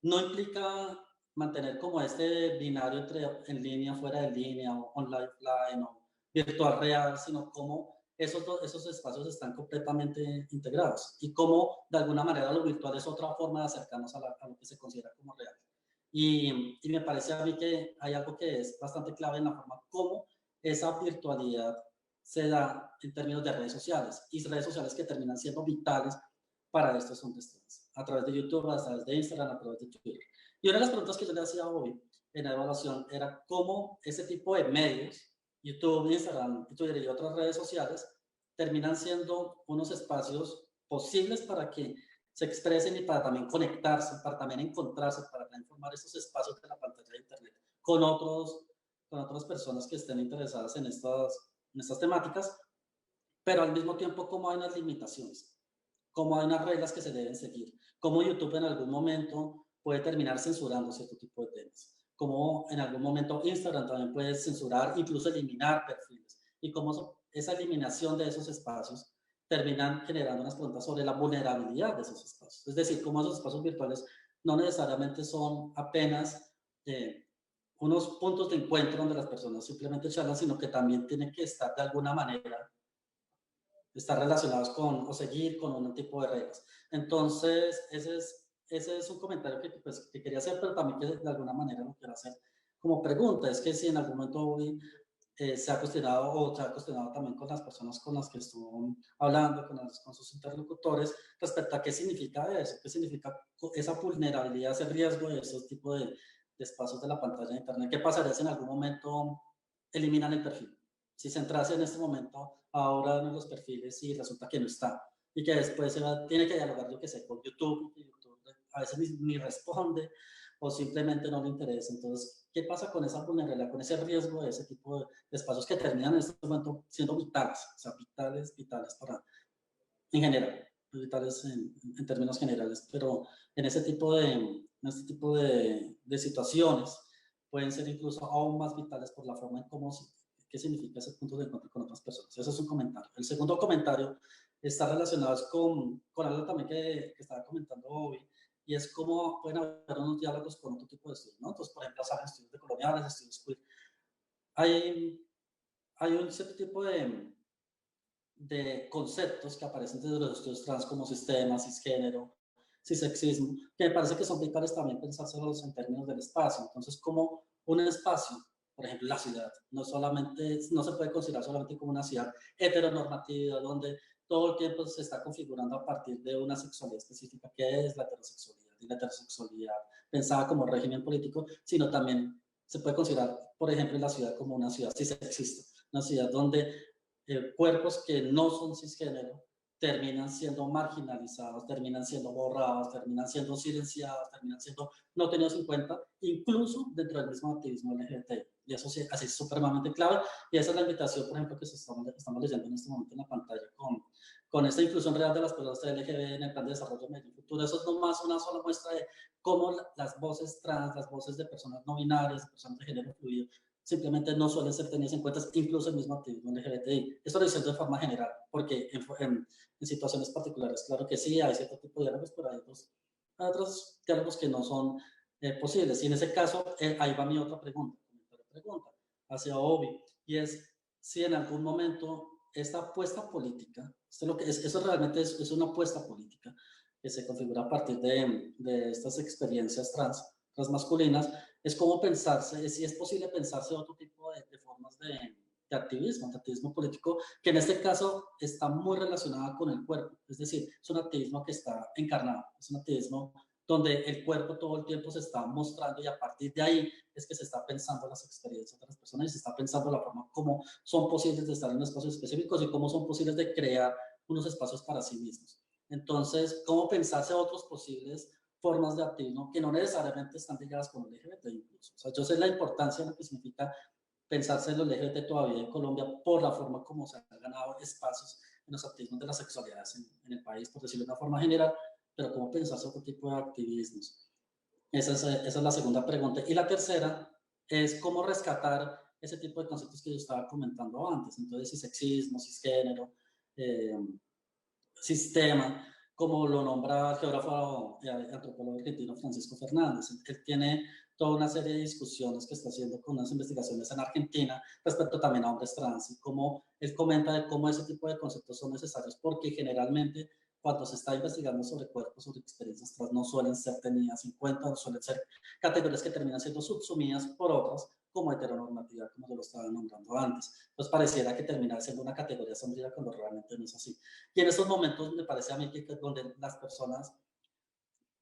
Speaker 3: no implica mantener como este binario entre en línea, fuera de línea, o online, offline, o virtual real, sino cómo esos espacios están completamente integrados y cómo de alguna manera lo virtual es otra forma de acercarnos a lo que se considera como real. Y me parece a mí que hay algo que es bastante clave en la forma como esa virtualidad se da en términos de redes sociales, y redes sociales que terminan siendo vitales para estos contextos, a través de YouTube, a través de Instagram, a través de Twitter. Y una de las preguntas que yo le hacía hoy en la evaluación era cómo ese tipo de medios, YouTube, Instagram, Twitter y otras redes sociales, terminan siendo unos espacios posibles para que se expresen y para también conectarse, para también encontrarse, para también formar esos espacios de la pantalla de internet con otras personas que estén interesadas en estas temáticas, pero al mismo tiempo cómo hay unas limitaciones, cómo hay unas reglas que se deben seguir, cómo YouTube en algún momento puede terminar censurando cierto tipo de temas, cómo en algún momento Instagram también puede censurar, incluso eliminar perfiles, y cómo esa eliminación de esos espacios terminan generando unas preguntas sobre la vulnerabilidad de esos espacios. Es decir, cómo esos espacios virtuales no necesariamente son apenas unos puntos de encuentro donde las personas simplemente charlan, sino que también tienen que estar de alguna manera estar relacionados con o seguir con un tipo de reglas. Entonces, ese es un comentario pues, que quería hacer, pero también que de alguna manera lo quiero hacer como pregunta. Es que si en algún momento se ha cuestionado o se ha cuestionado también con las personas con las que estuvo hablando, con sus interlocutores, respecto a qué significa eso, qué significa esa vulnerabilidad, ese riesgo de esos tipos de espacios de la pantalla de Internet. ¿Qué pasaría si en algún momento eliminan el perfil? Si se entrase en este momento ahora en los perfiles y resulta que no está, y que después tiene que dialogar, yo que sé, con YouTube, y YouTube a veces ni responde o simplemente no le interesa. Entonces, ¿qué pasa con esa vulnerabilidad, con ese riesgo de ese tipo de espacios que terminan en este momento siendo vitales, o sea, vitales para, en general, vitales en términos generales, pero en este tipo de situaciones pueden ser incluso aún más vitales por la forma en cómo qué significa ese punto de encuentro con otras personas? Ese es un comentario. El segundo comentario está relacionado con algo también que estaba comentando hoy, y es cómo pueden haber unos diálogos con otro tipo de estudios, ¿no? Entonces, por ejemplo, salen estudios de coloniales, estudios queer. Hay un cierto tipo de conceptos que aparecen desde los estudios trans como sistema, cisgénero, cisexismo, que me parece que son vitales también pensárselos en términos del espacio. Entonces, como un espacio, por ejemplo, la ciudad, no se puede considerar solamente como una ciudad heteronormativa, donde todo el tiempo se está configurando a partir de una sexualidad específica, que es la heterosexualidad, y la heterosexualidad pensada como régimen político, sino también se puede considerar, por ejemplo, la ciudad como una ciudad cisexista, una ciudad donde cuerpos que no son cisgénero terminan siendo marginalizados, terminan siendo borrados, terminan siendo silenciados, terminan siendo no tenidos en cuenta, incluso dentro del mismo activismo LGBT. Y eso sí, así es supremamente clave. Y esa es la invitación, por ejemplo, que estamos leyendo en este momento en la pantalla con esta inclusión real de las personas LGBT en el plan de desarrollo de Medellín Futuro. Eso es nomás una sola muestra de cómo las voces trans, las voces de personas no binarias, de personas de género fluido, simplemente no suelen ser tenidas en cuenta, incluso el mismo activismo LGBTI. Esto lo diciendo de forma general, porque en situaciones particulares, claro que sí, hay cierto tipo de diálogos, pero hay otros diálogos que no son posibles. Y en ese caso, ahí va mi otra pregunta hacia Obi, y es si en algún momento esta apuesta política, eso realmente es una apuesta política que se configura a partir de estas experiencias transmasculinas, es cómo pensarse, si es posible pensarse otro tipo de formas de activismo político, que en este caso está muy relacionada con el cuerpo, es decir, es un activismo que está encarnado, es un activismo donde el cuerpo todo el tiempo se está mostrando, y a partir de ahí es que se está pensando las experiencias de las personas y se está pensando la forma como son posibles de estar en espacios específicos y cómo son posibles de crear unos espacios para sí mismos. Entonces, cómo pensarse otros posibles formas de activismo que no necesariamente están ligadas con el LGBT incluso. O sea, yo sé la importancia de lo que significa pensarse en los LGBT todavía en Colombia por la forma como se han ganado espacios en los activismos de las sexualidades en el país, por decirlo de una forma general, pero cómo pensarse otro tipo de activismos. Esa es la segunda pregunta. Y la tercera es cómo rescatar ese tipo de conceptos que yo estaba comentando antes. Entonces, cisexismo, cisgénero, sistema, como lo nombra el geógrafo antropólogo argentino Francisco Fernández. Él tiene toda una serie de discusiones que está haciendo con unas investigaciones en Argentina respecto también a hombres trans, y cómo él comenta de cómo ese tipo de conceptos son necesarios, porque generalmente cuando se está investigando sobre cuerpos, sobre experiencias trans, no suelen ser tenidas en cuenta, no suelen ser categorías que terminan siendo subsumidas por otras, como heteronormatividad, como yo lo estaba nombrando antes. Pues pareciera que termina siendo una categoría sombría cuando realmente no es así. Y en estos momentos me parece a mí que donde las personas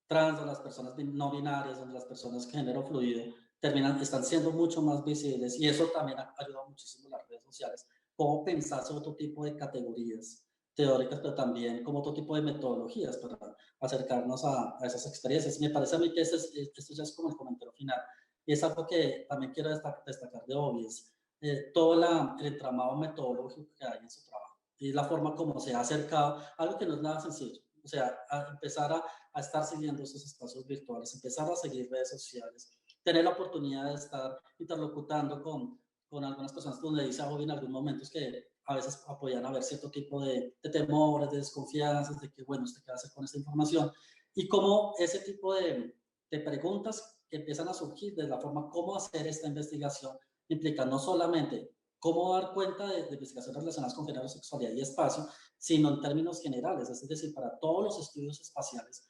Speaker 3: trans o las personas no binarias, donde las personas género fluido están siendo mucho más visibles, y eso también ha ayudado muchísimo las redes sociales, cómo pensarse otro tipo de categorías teóricas, pero también como otro tipo de metodologías para acercarnos a esas experiencias. Me parece a mí que esto ya es como el comentario final, y es algo que también quiero destacar de Obi, es todo el entramado metodológico que hay en su trabajo y la forma como se ha acercado, algo que no es nada sencillo, o sea, a empezar a estar siguiendo esos espacios virtuales, empezar a seguir redes sociales, tener la oportunidad de estar interlocutando con algunas personas, donde dice a Obi en algunos momentos que a veces apoyan a ver cierto tipo de temores, de desconfianzas, de que, bueno, ¿usted qué va a hacer con esta información? Y cómo ese tipo de preguntas que empiezan a surgir de la forma cómo hacer esta investigación implica no solamente cómo dar cuenta de investigaciones relacionadas con género, sexualidad y espacio, sino en términos generales, es decir, para todos los estudios espaciales,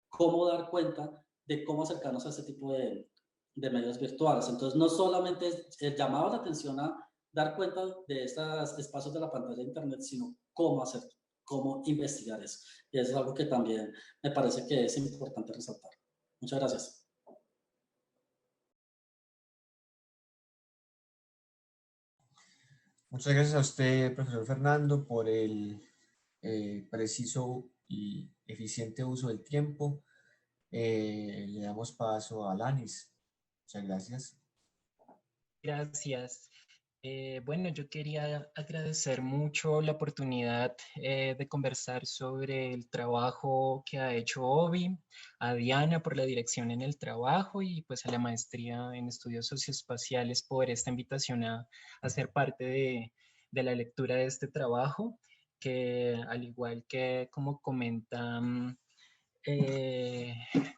Speaker 3: cómo dar cuenta de cómo acercarnos a ese tipo de medios virtuales. Entonces, no solamente es el llamado a la atención a dar cuenta de estos espacios de la pantalla de Internet, sino cómo hacerlo, cómo investigar eso. Y eso es algo que también me parece que es importante resaltar. Muchas gracias.
Speaker 1: Muchas gracias a usted, profesor Fernando, por el preciso y eficiente uso del tiempo. Le damos paso a Alanis. Muchas gracias.
Speaker 5: Gracias. Bueno, yo quería agradecer mucho la oportunidad de conversar sobre el trabajo que ha hecho OBI, a Diana por la dirección en el trabajo y pues a la maestría en estudios socioespaciales por esta invitación a ser parte de la lectura de este trabajo, que al igual que como comentan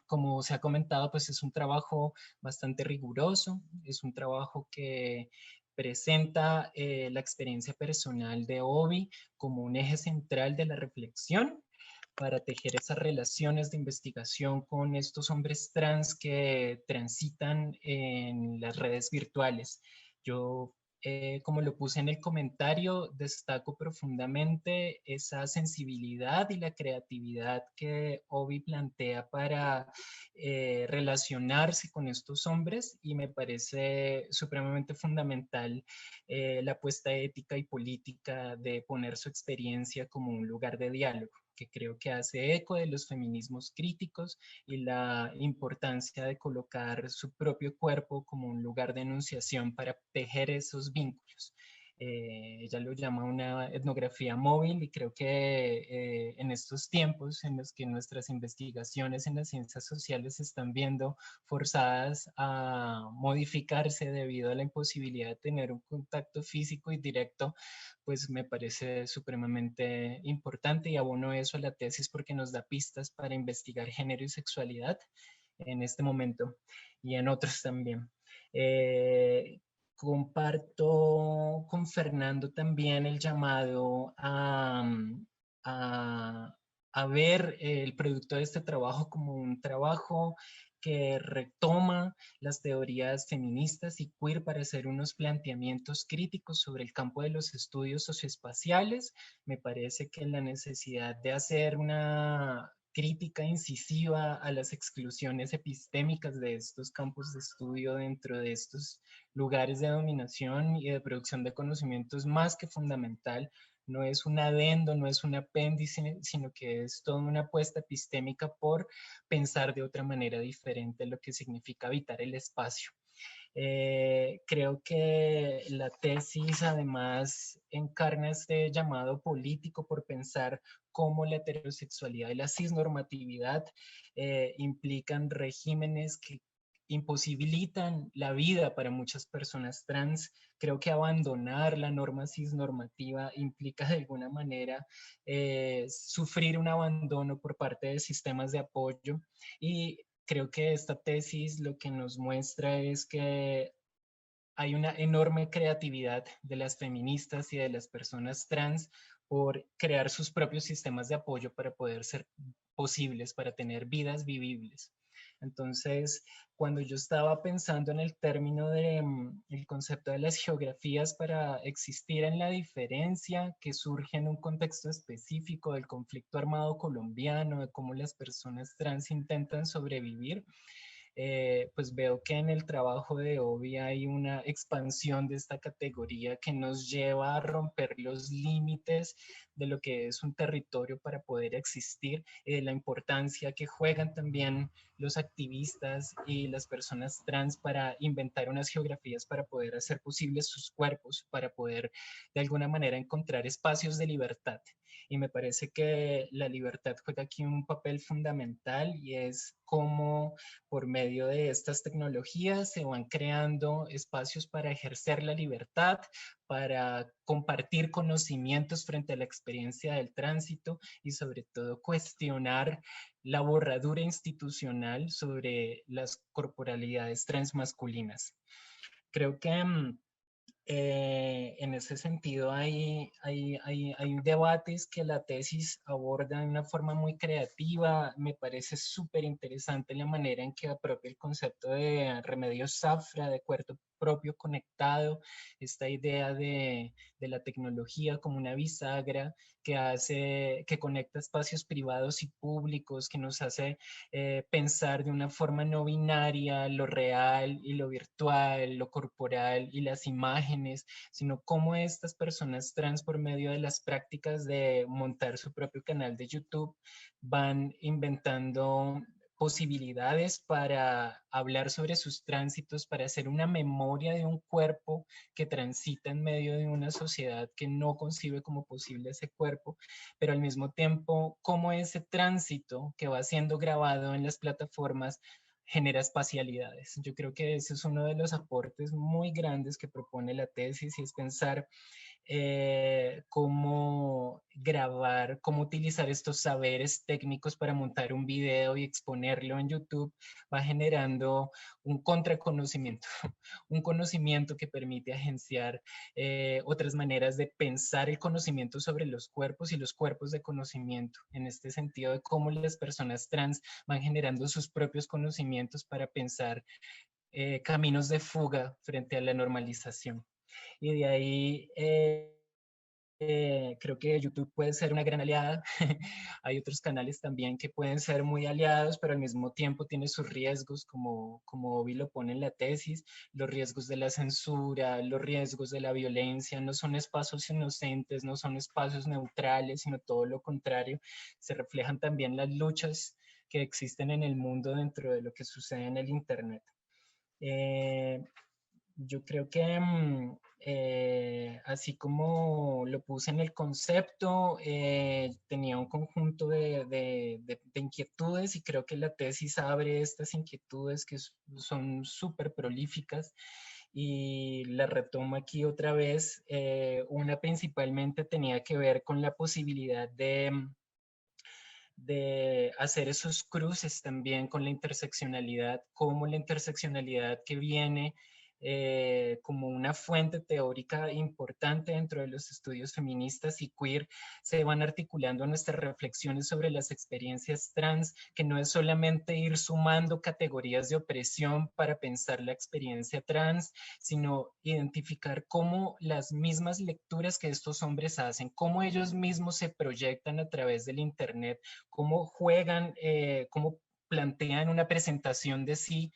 Speaker 5: como se ha comentado, pues es un trabajo bastante riguroso, es un trabajo que presenta la experiencia personal de Obi como un eje central de la reflexión para tejer esas relaciones de investigación con estos hombres trans que transitan en las redes virtuales. Yo como lo puse en el comentario, destaco profundamente esa sensibilidad y la creatividad que Obi plantea para relacionarse con estos hombres y me parece supremamente fundamental la apuesta ética y política de poner su experiencia como un lugar de diálogo, que creo que hace eco de los feminismos críticos y la importancia de colocar su propio cuerpo como un lugar de enunciación para tejer esos vínculos. Ella lo llama una etnografía móvil y creo que en estos tiempos en los que nuestras investigaciones en las ciencias sociales se están viendo forzadas a modificarse debido a la imposibilidad de tener un contacto físico y directo, pues me parece supremamente importante y abono eso a la tesis porque nos da pistas para investigar género y sexualidad en este momento y en otros también. Comparto con Fernando también el llamado a ver el producto de este trabajo como un trabajo que retoma las teorías feministas y queer para hacer unos planteamientos críticos sobre el campo de los estudios socioespaciales. Me parece que la necesidad de hacer una crítica incisiva a las exclusiones epistémicas de estos campos de estudio dentro de estos lugares de dominación y de producción de conocimientos más que fundamental. No es un adendo, no es un apéndice, sino que es toda una apuesta epistémica por pensar de otra manera diferente lo que significa habitar el espacio. Creo que la tesis además encarna este llamado político por pensar cómo la heterosexualidad y la cisnormatividad implican regímenes que imposibilitan la vida para muchas personas trans. Creo que abandonar la norma cisnormativa implica de alguna manera sufrir un abandono por parte de sistemas de apoyo y creo que esta tesis lo que nos muestra es que hay una enorme creatividad de las feministas y de las personas trans por crear sus propios sistemas de apoyo para poder ser posibles, para tener vidas vivibles. Entonces, cuando yo estaba pensando en el término el concepto de las geografías para existir en la diferencia que surge en un contexto específico del conflicto armado colombiano, de cómo las personas trans intentan sobrevivir, pues veo que en el trabajo de Obi hay una expansión de esta categoría que nos lleva a romper los límites de lo que es un territorio para poder existir y de la importancia que juegan también los activistas y las personas trans para inventar unas geografías para poder hacer posibles sus cuerpos, para poder de alguna manera encontrar espacios de libertad. Y me parece que la libertad juega aquí un papel fundamental y es cómo por medio de estas tecnologías se van creando espacios para ejercer la libertad, para compartir conocimientos frente a la experiencia del tránsito y sobre todo cuestionar la borradura institucional sobre las corporalidades transmasculinas. Creo que En ese sentido, hay debates que la tesis aborda de una forma muy creativa. Me parece súper interesante la manera en que apropia el concepto de remedios Zafra, de cuerpo propio conectado, esta idea de la tecnología como una bisagra que conecta espacios privados y públicos, que nos hace pensar de una forma no binaria lo real y lo virtual, lo corporal y las imágenes, sino cómo estas personas trans, por medio de las prácticas de montar su propio canal de YouTube, van inventando posibilidades para hablar sobre sus tránsitos, para hacer una memoria de un cuerpo que transita en medio de una sociedad que no concibe como posible ese cuerpo, pero al mismo tiempo cómo ese tránsito que va siendo grabado en las plataformas genera espacialidades. Yo creo que ese es uno de los aportes muy grandes que propone la tesis, y es pensar cómo grabar, cómo utilizar estos saberes técnicos para montar un video y exponerlo en YouTube. Va generando un contraconocimiento, un conocimiento que permite agenciar otras maneras de pensar el conocimiento sobre los cuerpos y los cuerpos de conocimiento, en este sentido de cómo las personas trans van generando sus propios conocimientos para pensar caminos de fuga frente a la normalización. Y de ahí creo que YouTube puede ser una gran aliada. Hay otros canales también que pueden ser muy aliados, pero al mismo tiempo tiene sus riesgos, como Obi lo pone en la tesis, los riesgos de la censura, los riesgos de la violencia. No son espacios inocentes, no son espacios neutrales, sino todo lo contrario. Se reflejan también las luchas que existen en el mundo dentro de lo que sucede en el Internet. Yo creo que así como lo puse en el concepto, tenía un conjunto de inquietudes, y creo que la tesis abre estas inquietudes que son súper prolíficas, y la retomo aquí otra vez. Una principalmente tenía que ver con la posibilidad de hacer esos cruces también con la interseccionalidad, como la interseccionalidad que viene como una fuente teórica importante dentro de los estudios feministas y queer, se van articulando nuestras reflexiones sobre las experiencias trans, que no es solamente ir sumando categorías de opresión para pensar la experiencia trans, sino identificar cómo las mismas lecturas que estos hombres hacen, cómo ellos mismos se proyectan a través del Internet, cómo juegan, cómo plantean una presentación de sí,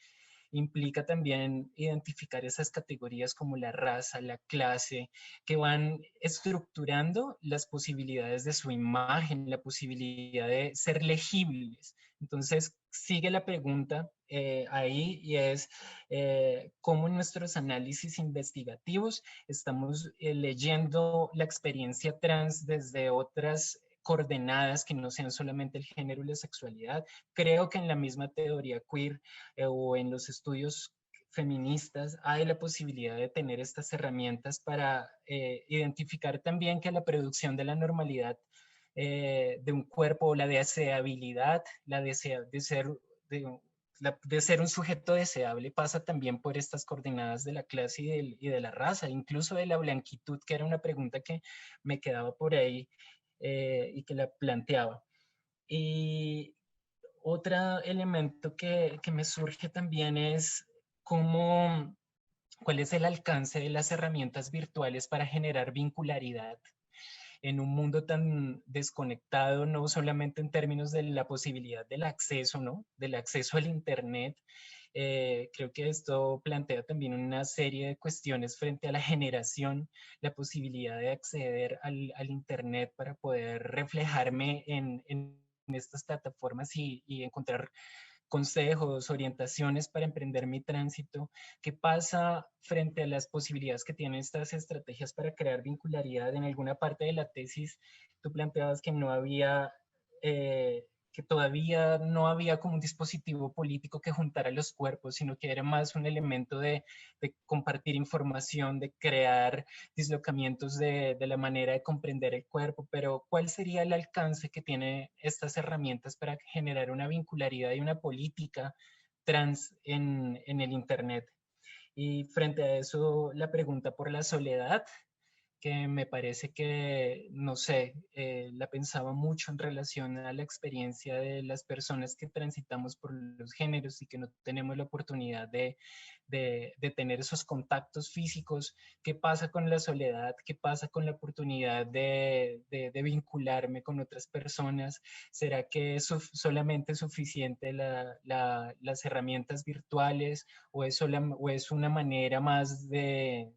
Speaker 5: implica también identificar esas categorías como la raza, la clase, que van estructurando las posibilidades de su imagen, la posibilidad de ser legibles. Entonces, sigue la pregunta ahí, y es cómo en nuestros análisis investigativos estamos leyendo la experiencia trans desde otras coordenadas que no sean solamente el género y la sexualidad. Creo que en la misma teoría queer o en los estudios feministas hay la posibilidad de tener estas herramientas para identificar también que la producción de la normalidad de un cuerpo, la deseabilidad, de ser un sujeto deseable, pasa también por estas coordenadas de la clase y de la raza, incluso de la blanquitud, que era una pregunta que me quedaba por ahí y que la planteaba. Y otro elemento que me surge también es cuál es el alcance de las herramientas virtuales para generar vincularidad en un mundo tan desconectado, no solamente en términos de la posibilidad del acceso, ¿no? Del acceso al Internet. Creo que esto plantea también una serie de cuestiones frente a la generación, la posibilidad de acceder al Internet para poder reflejarme en estas plataformas y encontrar consejos, orientaciones para emprender mi tránsito. ¿Qué pasa frente a las posibilidades que tienen estas estrategias para crear vincularidad? En alguna parte de la tesis tú planteabas que no había, que todavía no había como un dispositivo político que juntara los cuerpos, sino que era más un elemento de compartir información, de crear dislocamientos de la manera de comprender el cuerpo. Pero ¿cuál sería el alcance que tienen estas herramientas para generar una vincularidad y una política trans en el Internet? Y frente a eso, la pregunta por la soledad, que me parece que, no sé, la pensaba mucho en relación a la experiencia de las personas que transitamos por los géneros y que no tenemos la oportunidad de tener esos contactos físicos. ¿Qué pasa con la soledad? ¿Qué pasa con la oportunidad de vincularme con otras personas? ¿Será que es solamente suficiente las herramientas virtuales o o es una manera más de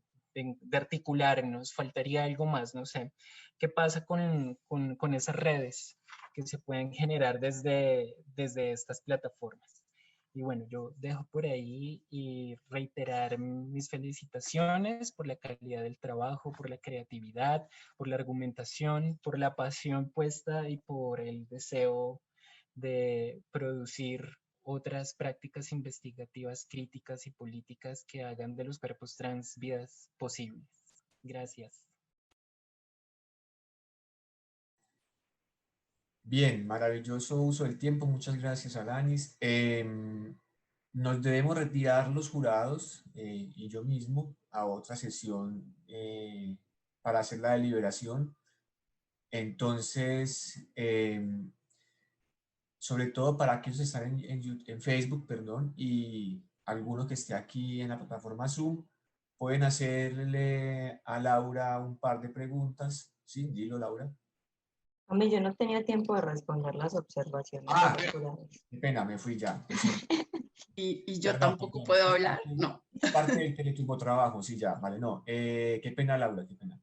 Speaker 5: articularnos? ¿Faltaría algo más? No sé. ¿Qué pasa con esas redes que se pueden generar desde estas plataformas? Y bueno, yo dejo por ahí y reiterar mis felicitaciones por la calidad del trabajo, por la creatividad, por la argumentación, por la pasión puesta y por el deseo de producir otras prácticas investigativas, críticas y políticas que hagan de los cuerpos trans vidas posibles. Gracias.
Speaker 1: Bien, maravilloso uso del tiempo. Muchas gracias, Alanis. Nos debemos retirar los jurados y yo mismo a otra sesión para hacer la deliberación. Entonces, sobre todo para aquellos que están en Facebook, perdón, y alguno que esté aquí en la plataforma Zoom, pueden hacerle a Laura un par de preguntas. Sí, dilo, Laura.
Speaker 2: Hombre, yo no tenía tiempo de responder las observaciones
Speaker 1: Ah,
Speaker 2: de los jurados.
Speaker 1: qué pena, me fui ya.
Speaker 6: Y yo
Speaker 1: Perdón,
Speaker 6: tampoco
Speaker 1: perdón.
Speaker 6: puedo hablar, no.
Speaker 1: Es parte del Teleturbo Trabajo, sí, ya, vale, no. Qué pena, Laura, qué pena.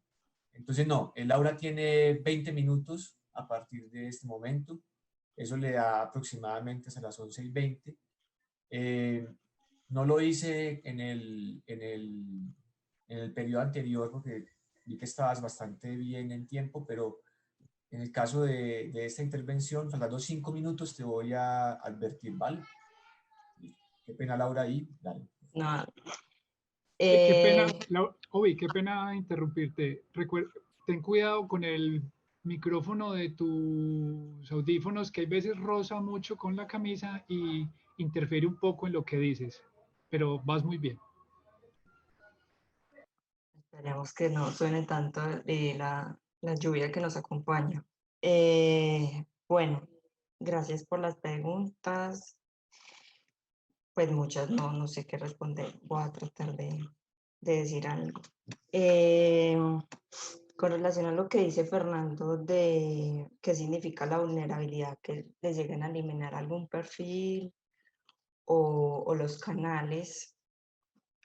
Speaker 1: Entonces, no, Laura tiene 20 minutos a partir de este momento. Eso le da aproximadamente hasta las 11:20. No lo hice en el periodo anterior porque vi que estabas bastante bien en tiempo, pero en el caso de esta intervención, faltando 5 minutos, te voy a advertir, ¿vale? Qué pena, Laura, ahí, dale.
Speaker 2: No,
Speaker 4: Qué pena, Obi, qué pena interrumpirte. Ten cuidado con el micrófono de tus audífonos, que hay veces roza mucho con la camisa y interfiere un poco en lo que dices, pero vas muy bien.
Speaker 2: esperemos que no suene tanto la lluvia que nos acompaña. Bueno, gracias por las preguntas. Pues muchas no sé qué responder. Voy a tratar de decir algo. Con relación a lo que dice Fernando de qué significa la vulnerabilidad, que le lleguen a eliminar algún perfil o los canales,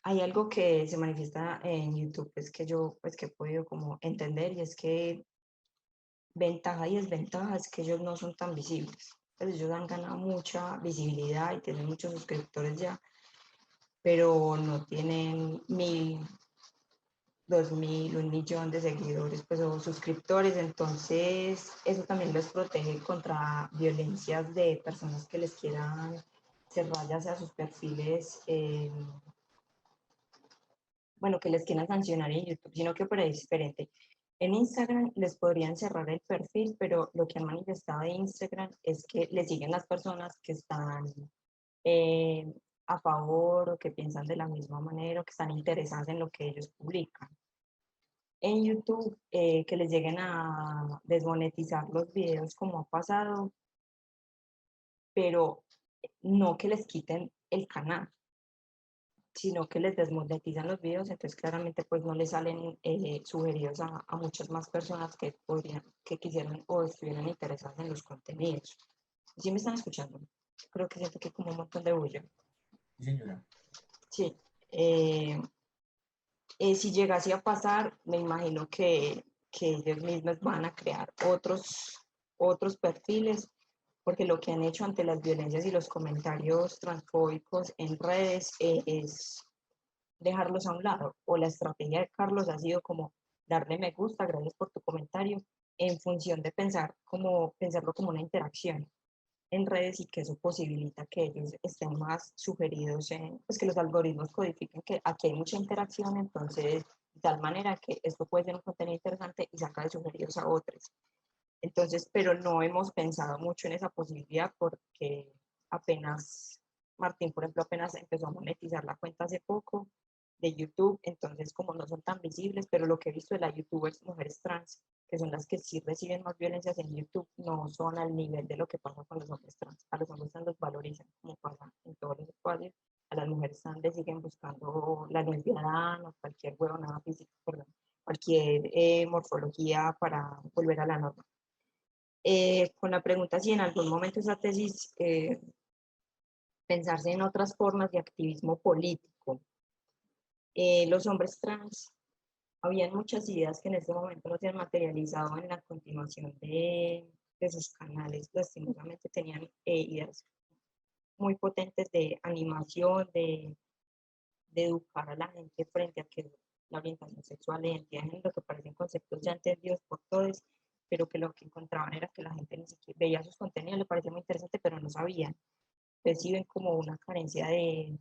Speaker 2: hay algo que se manifiesta en YouTube, es que yo pues que he podido como entender, y es que ventaja y desventaja es que ellos no son tan visibles. Pues ellos han ganado mucha visibilidad y tienen muchos suscriptores ya, pero no tienen 1000, 2000, 1 millón de seguidores pues, o suscriptores. Entonces eso también los protege contra violencias de personas que les quieran cerrar ya sea sus perfiles, bueno, que les quieran sancionar en YouTube, sino que por ahí es diferente. En Instagram les podrían cerrar el perfil, pero lo que han manifestado de Instagram es que le siguen las personas que están a favor o que piensan de la misma manera o que están interesadas en lo que ellos publican. En YouTube, que les lleguen a desmonetizar los videos como ha pasado, pero no que les quiten el canal, sino que les desmonetizan los videos, entonces claramente pues no les salen sugeridos a muchas más personas que que quisieran o estuvieran interesadas en los contenidos. ¿Sí me están escuchando? Creo que siento que hay como un montón de bulla.
Speaker 1: Sí, señora.
Speaker 2: Sí. Si llegase a pasar, me imagino que ellos mismos van a crear otros perfiles, porque lo que han hecho ante las violencias y los comentarios transfóbicos en redes es dejarlos a un lado, o la estrategia de Carlos ha sido como darle me gusta, gracias por tu comentario, en función de pensarlo como una interacción en redes, y que eso posibilita que ellos estén más sugeridos pues que los algoritmos codifiquen que aquí hay mucha interacción, entonces de tal manera que esto puede ser un contenido interesante y saca de sugeridos a otros. Entonces, pero no hemos pensado mucho en esa posibilidad porque apenas, Martín, por ejemplo, apenas empezó a monetizar la cuenta hace poco de YouTube, entonces como no son tan visibles, pero lo que he visto de las youtubers mujeres trans, que son las que sí reciben más violencias en YouTube, no son al nivel de lo que pasa con los hombres trans. A los hombres trans los valorizan como pasa en todos los espacios, a las mujeres trans les siguen buscando la lesbiana o cualquier huevonada física, perdón, cualquier morfología para volver a la norma. Con la pregunta si en algún momento esa tesis pensarse en otras formas de activismo político. Los hombres trans, habían muchas ideas que en este momento no se han materializado en la continuación de sus canales. Lastimosamente tenían ideas muy potentes de animación, de educar a la gente frente a que la orientación sexual, la identidad de género, que parecen conceptos ya entendidos por todos, pero que lo que encontraban era que la gente ni siquiera veía sus contenidos, le parecía muy interesante, pero no sabían. Reciben como una carencia de,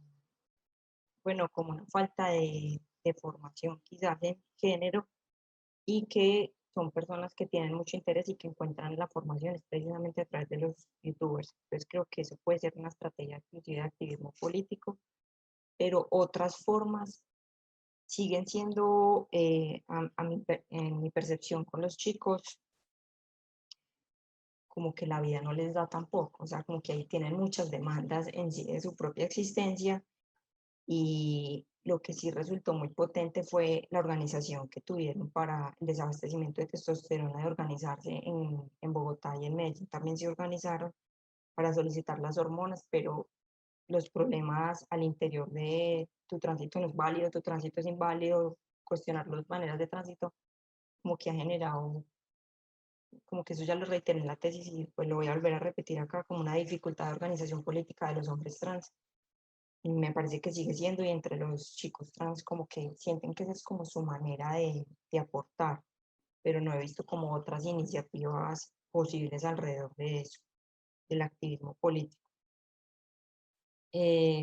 Speaker 2: bueno, como una falta de formación quizás en género, y que son personas que tienen mucho interés y que encuentran la formación precisamente a través de los youtubers. Entonces creo que eso puede ser una estrategia inclusive de activismo político, pero otras formas siguen siendo, en mi percepción con los chicos, como que la vida no les da tampoco, o sea, como que ahí tienen muchas demandas en sí de su propia existencia, y lo que sí resultó muy potente fue la organización que tuvieron para el desabastecimiento de testosterona, de organizarse en Bogotá y en Medellín. También se organizaron para solicitar las hormonas, pero los problemas al interior de tu tránsito no es válido, tu tránsito es inválido, cuestionar las maneras de tránsito, como que ha generado, como que eso ya lo reiteré en la tesis y pues lo voy a volver a repetir acá, como una dificultad de organización política de los hombres trans. Y me parece que sigue siendo, y entre los chicos trans como que sienten que esa es como su manera de aportar, pero no he visto como otras iniciativas posibles alrededor de eso, del activismo político.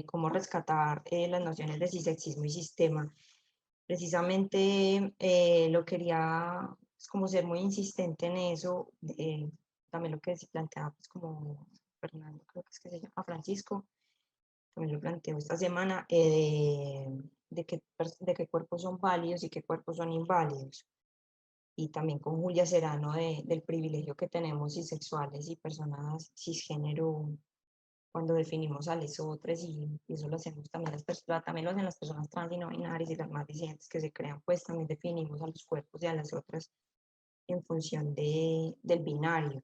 Speaker 2: Cómo rescatar las nociones de cisexismo y sistema. Precisamente lo quería pues, como ser muy insistente en eso, también lo que se planteaba pues como Fernando, creo que es que se llama Francisco, también lo planteo esta semana, de qué cuerpos son válidos y qué cuerpos son inválidos. Y también con Julia Serano del privilegio que tenemos cisexuales y personas cisgénero cuando definimos a lesotres, y eso lo hacemos también también lo hacen las personas trans y no binarias y las más disidentes que se crean, pues también definimos a los cuerpos y a las otras en función del binario.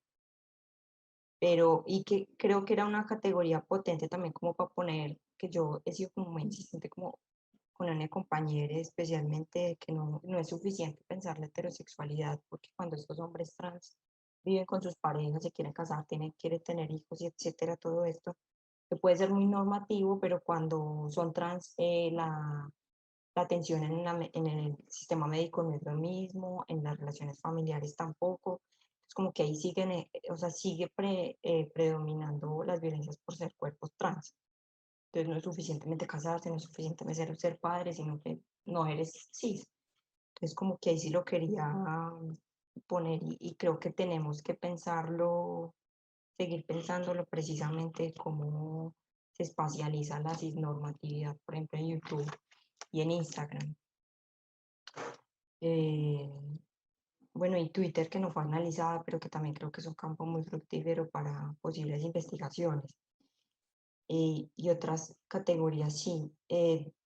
Speaker 2: Pero, y que creo que era una categoría potente también como para poner, que yo he sido como muy insistente como con una compañera, especialmente que no es suficiente pensar la heterosexualidad, porque cuando estos hombres trans viven con sus parejas, se quieren casar, quieren tener hijos, y etcétera, todo esto, que puede ser muy normativo, pero cuando son trans, la atención en el sistema médico no es lo mismo, en las relaciones familiares tampoco. Es como que ahí siguen, o sea, sigue predominando las violencias por ser cuerpos trans. Entonces no es suficientemente casarse, no es suficientemente ser padre, sino que no eres cis. Entonces como que ahí sí lo quería poner, y creo que tenemos que pensarlo, seguir pensándolo precisamente cómo se espacializa la cisnormatividad, por ejemplo en YouTube y en Instagram. Bueno, y Twitter, que no fue analizada, pero que también creo que es un campo muy fructífero para posibles investigaciones. Y otras categorías, sí,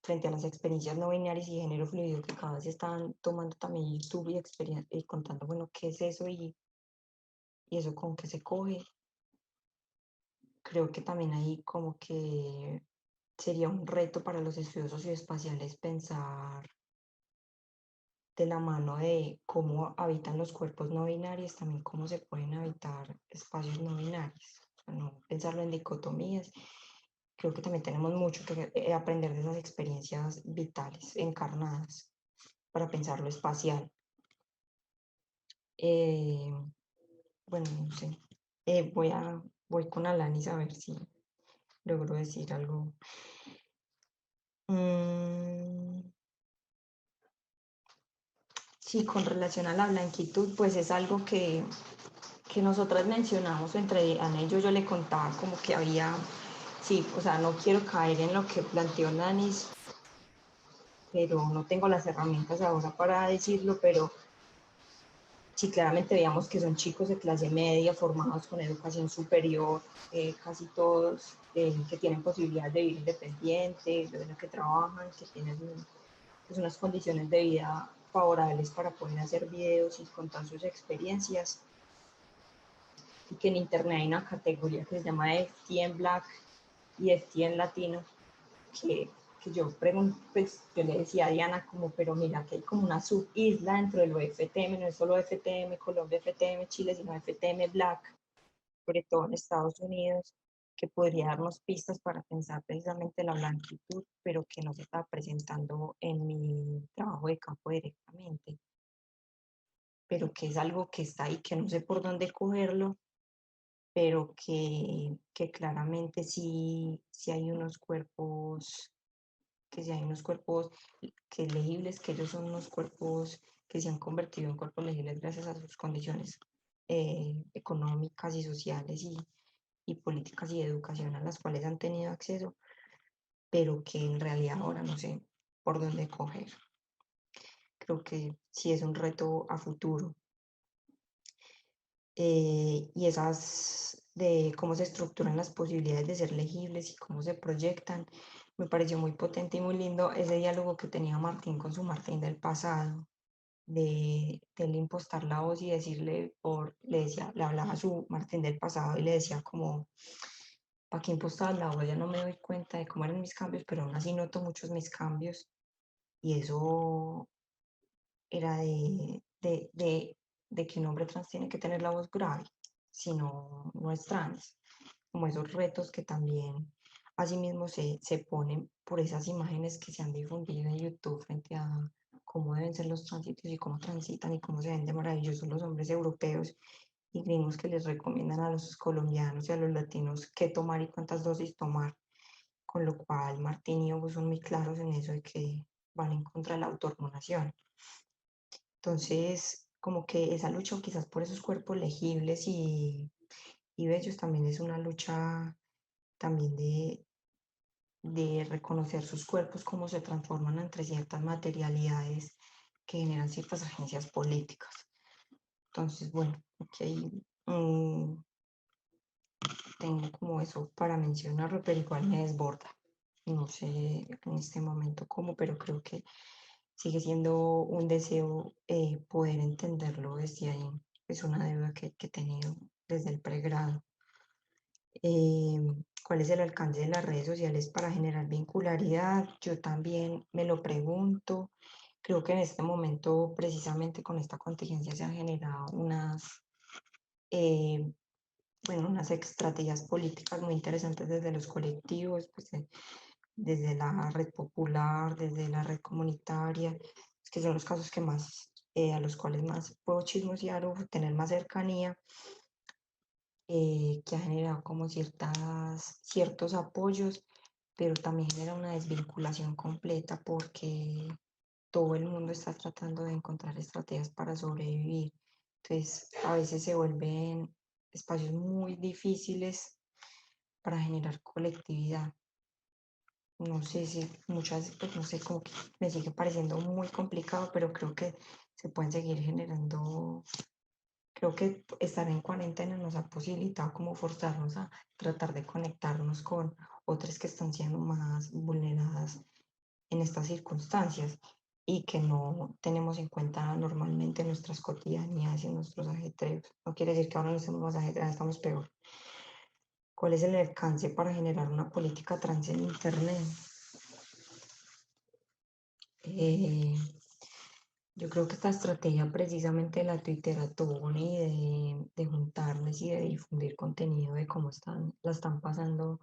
Speaker 2: frente a las experiencias no binarias y género fluido que cada vez están tomando también YouTube y contando, bueno, qué es eso y eso con qué se coge. Creo que también ahí como que sería un reto para los estudios socioespaciales pensar de la mano de cómo habitan los cuerpos no binarios, también cómo se pueden habitar espacios no binarios. O sea, no pensarlo en dicotomías. Creo que también tenemos mucho que aprender de esas experiencias vitales, encarnadas, para pensar lo espacial. Bueno, no sé. Voy con Alanis a ver si logro decir algo. Sí, con relación a la blanquitud, pues es algo que nosotras mencionamos entre Ana y yo le contaba como que había, sí, o sea, no quiero caer en lo que planteó Nanis, pero no tengo las herramientas ahora para decirlo, pero sí, claramente veíamos que son chicos de clase media formados con educación superior, casi todos que tienen posibilidad de vivir independientes, que trabajan, que tienen pues, unas condiciones de vida favorables para poder hacer videos y contar sus experiencias. Y que en internet hay una categoría que se llama FT en Black y FT en Latino, que yo pregunto, pues yo le decía a Diana como, pero mira que hay como una subisla dentro de lo FTM, no es solo FTM Colombia, FTM Chile, sino FTM Black, sobre todo en Estados Unidos, que podría darnos pistas para pensar precisamente la blanquitud, pero que no se está presentando en mi trabajo de campo directamente, pero que es algo que está ahí, que no sé por dónde cogerlo, pero que claramente sí hay unos cuerpos, que sí hay unos cuerpos que legibles, que ellos son unos cuerpos que se han convertido en cuerpos legibles gracias a sus condiciones económicas y sociales y políticas y de educación a las cuales han tenido acceso, pero que en realidad ahora no sé por dónde coger. Creo que sí es un reto a futuro. Y esas de cómo se estructuran las posibilidades de ser legibles y cómo se proyectan, me pareció muy potente y muy lindo ese diálogo que tenía Martín con su Martín del pasado, de él impostar la voz y decirle, le decía, le hablaba a su Martín del pasado y le decía como, ¿para qué impostar la voz? Ya no me doy cuenta de cómo eran mis cambios, pero aún así noto muchos mis cambios, y eso era de que un hombre trans tiene que tener la voz grave, si no, no es trans, como esos retos que también asimismo se ponen por esas imágenes que se han difundido en YouTube frente a cómo deben ser los tránsitos y cómo transitan y cómo se ven de maravillosos los hombres europeos y gringos que les recomiendan a los colombianos y a los latinos qué tomar y cuántas dosis tomar, con lo cual Martín y Hugo son muy claros en eso de que van en contra de la autohormonación. Entonces, como que esa lucha quizás por esos cuerpos legibles y bellos también es una lucha también de reconocer sus cuerpos, cómo se transforman entre ciertas materialidades que generan ciertas agencias políticas. Entonces, bueno, aquí tengo como eso para mencionarlo, pero igual me desborda. No sé en este momento cómo, pero creo que sigue siendo un deseo poder entenderlo desde ahí. Es una deuda que he tenido desde el pregrado. ¿Cuál es el alcance de las redes sociales para generar vincularidad? Yo también me lo pregunto. Creo que en este momento, precisamente con esta contingencia, se han generado unas estrategias políticas muy interesantes desde los colectivos, pues, desde la red popular, desde la red comunitaria, que son los casos que más, a los cuales más puedo chismosear o tener más cercanía, que ha generado como ciertos apoyos, pero también genera una desvinculación completa porque todo el mundo está tratando de encontrar estrategias para sobrevivir. Entonces, a veces se vuelven espacios muy difíciles para generar colectividad. No sé si muchas, pues no sé, como que me sigue pareciendo muy complicado, pero creo que se pueden seguir generando. Creo que estar en cuarentena nos ha posibilitado como forzarnos a tratar de conectarnos con otras que están siendo más vulneradas en estas circunstancias y que no tenemos en cuenta normalmente en nuestras cotidianías y en nuestros ajetreos. No quiere decir que ahora no estemos más ajetreados, estamos peor. ¿Cuál es el alcance para generar una política trans en Internet? Yo creo que esta estrategia precisamente de la Twitteratón y de juntarles y de difundir contenido de cómo la están pasando,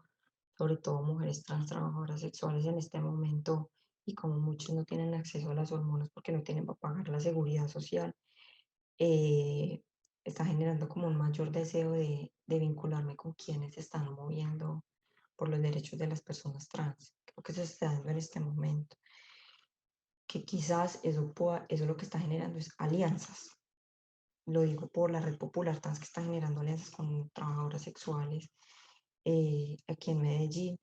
Speaker 2: sobre todo mujeres trans trabajadoras sexuales en este momento, y como muchos no tienen acceso a las hormonas porque no tienen para pagar la seguridad social, está generando como un mayor deseo de vincularme con quienes se están moviendo por los derechos de las personas trans. Creo que eso se está dando en este momento, que quizás eso lo que está generando es alianzas. Lo digo por la red popular trans, que está generando alianzas con trabajadoras sexuales aquí en Medellín,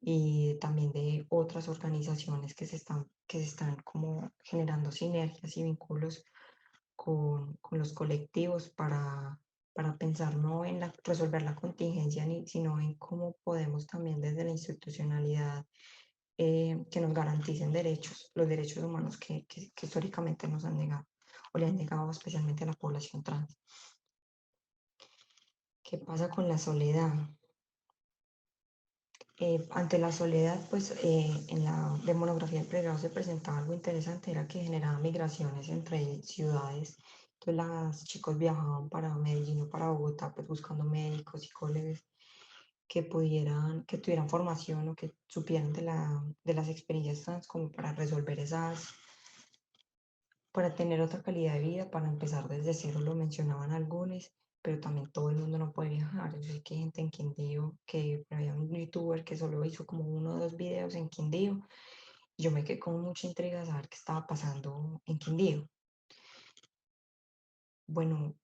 Speaker 2: y también de otras organizaciones que se están que se están como generando sinergias y vínculos con los colectivos para pensar no en resolver la contingencia, sino en cómo podemos también desde la institucionalidad que nos garanticen derechos, los derechos humanos que históricamente nos han negado o le han negado especialmente a la población trans. ¿Qué pasa con la soledad? Ante la soledad, pues en la monografía del pregrado se presentaba algo interesante, era que generaba migraciones entre ciudades. Entonces los chicos viajaban para Medellín o para Bogotá, pues buscando médicos, psicólogos que tuvieran formación o que supieran de las experiencias trans como para resolver para tener otra calidad de vida, para empezar desde cero, lo mencionaban algunos, pero también todo el mundo no puede viajar. Yo sé que hay gente en Quindío, que había un youtuber que solo hizo como 1 o 2 videos en Quindío, y yo me quedé con mucha intriga de saber qué estaba pasando en Quindío. Bueno,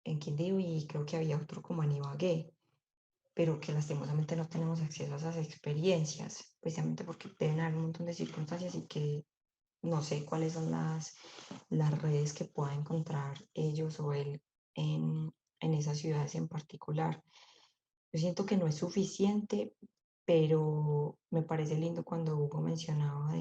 Speaker 2: en Quindío, y creo que había otro como en Ibagué, pero que lastimosamente no tenemos acceso a esas experiencias, precisamente porque deben haber un montón de circunstancias y que no sé cuáles son las redes que pueda encontrar ellos o él en esas ciudades en particular. Yo siento que no es suficiente, pero me parece lindo cuando Hugo mencionaba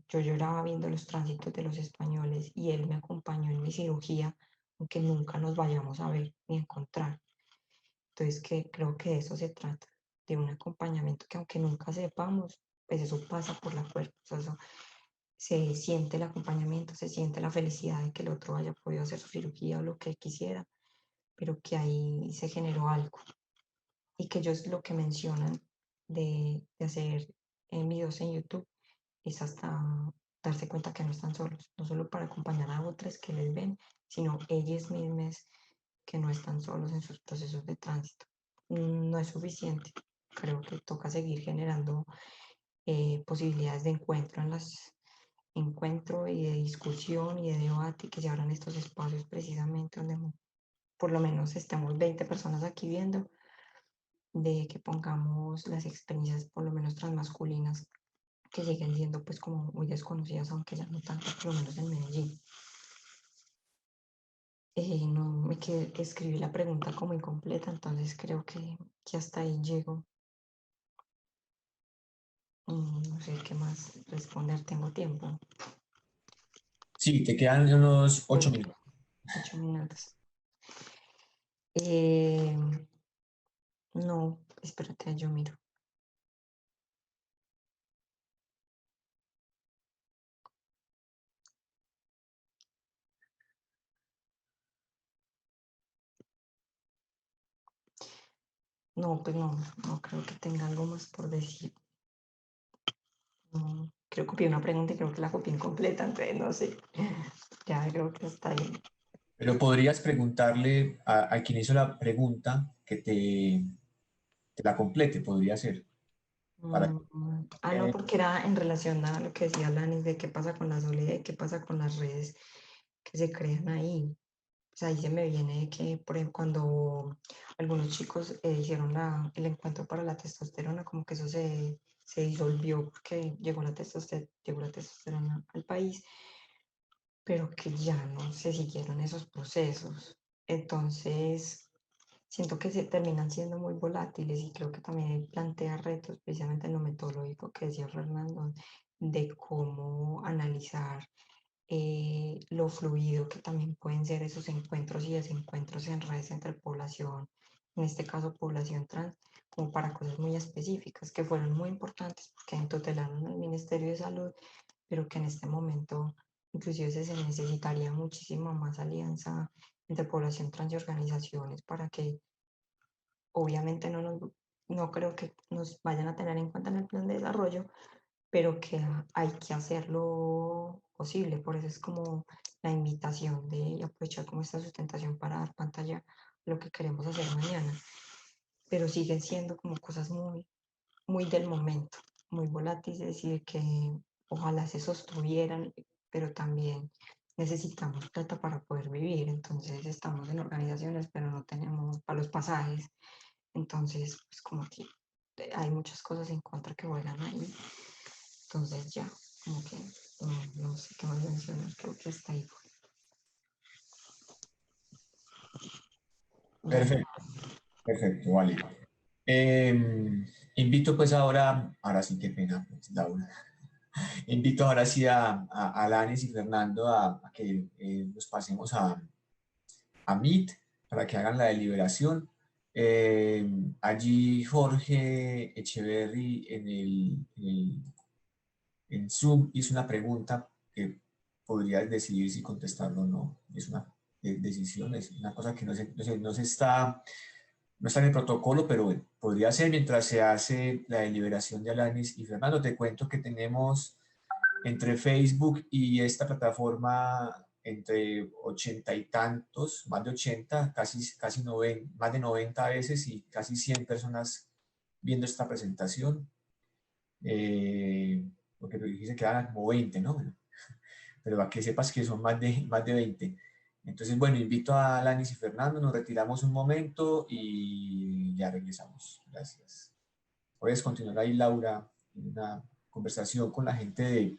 Speaker 2: yo lloraba viendo los tránsitos de los españoles y él me acompañó en mi cirugía, aunque nunca nos vayamos a ver ni a encontrar. Entonces creo que de eso se trata, de un acompañamiento que aunque nunca sepamos, pues eso pasa por la fuerza, eso se siente el acompañamiento, se siente la felicidad de que el otro haya podido hacer su cirugía o lo que él quisiera, pero que ahí se generó algo. Y que ellos lo que mencionan de hacer videos en YouTube es hasta darse cuenta que no están solos, no solo para acompañar a otras que les ven, sino ellas mismas que no están solos en sus procesos de tránsito. No es suficiente, creo que toca seguir generando posibilidades de encuentro y de discusión y de debate, y que se abran estos espacios precisamente donde por lo menos estemos 20 personas aquí viendo, de que pongamos las experiencias por lo menos transmasculinas que siguen siendo pues como muy desconocidas, aunque ya no tanto, por lo menos en Medellín. No me quedé, escribí la pregunta como incompleta, entonces creo que hasta ahí llego. No sé qué más responder, tengo tiempo.
Speaker 1: Sí, te quedan unos 8 minutos.
Speaker 2: 8 minutos. No, espérate, yo miro. No, pues no creo que tenga algo más por decir. No, creo que copié una pregunta y creo que la copié incompleta, entonces no sé. Ya creo que está ahí.
Speaker 1: Pero podrías preguntarle a quien hizo la pregunta que te la complete, podría ser. Para,
Speaker 2: No, porque era en relación a lo que decía Lani, de qué pasa con la soledad y qué pasa con las redes que se crean ahí. O sea, ahí se me viene que, por ejemplo, cuando algunos chicos hicieron el encuentro para la testosterona, como que eso se disolvió porque llegó la testosterona al país, pero que ya no se siguieron esos procesos. Entonces, siento que se terminan siendo muy volátiles y creo que también plantea retos, precisamente en lo metodológico que decía Fernando, de cómo analizar lo fluido que también pueden ser esos encuentros y desencuentros en redes entre población, en este caso población trans, como para cosas muy específicas que fueron muy importantes porque tutelaron al Ministerio de Salud, pero que en este momento inclusive se necesitaría muchísima más alianza entre población trans y organizaciones para que obviamente no creo que nos vayan a tener en cuenta en el plan de desarrollo, pero que hay que hacerlo posible. Por eso es como la invitación de aprovechar como esta sustentación para dar pantalla a lo que queremos hacer mañana. Pero siguen siendo como cosas muy del momento, muy volátiles y de que ojalá se sostuvieran, pero también necesitamos plata para poder vivir. Entonces estamos en organizaciones, pero no tenemos para los pasajes. Entonces, pues como que hay muchas cosas en contra que juegan ahí. Entonces ya, como que No sé qué más mencionar, creo que está ahí.
Speaker 1: Perfecto, perfecto, vale. Invito pues ahora sí, qué pena, pues, Laura. Invito ahora sí a Alanis y Fernando a que nos pasemos a Meet para que hagan la deliberación. Allí Jorge Echeverry en Zoom hizo una pregunta que podrías decidir si contestarlo o no. Es una decisión, es una cosa que no está en el protocolo, pero bueno, podría ser mientras se hace la deliberación de Alanis y Fernando. Te cuento que tenemos entre Facebook y esta plataforma entre 80 y tantos, más de 80, casi 90, más de 90 a veces y casi 100 personas viendo esta presentación. Porque dijiste que eran como 20, ¿no? Pero a que sepas que son más de 20. Entonces, bueno, invito a Alanis y Fernando, nos retiramos un momento y ya regresamos. Gracias. Puedes continuar ahí, Laura, en una conversación con la gente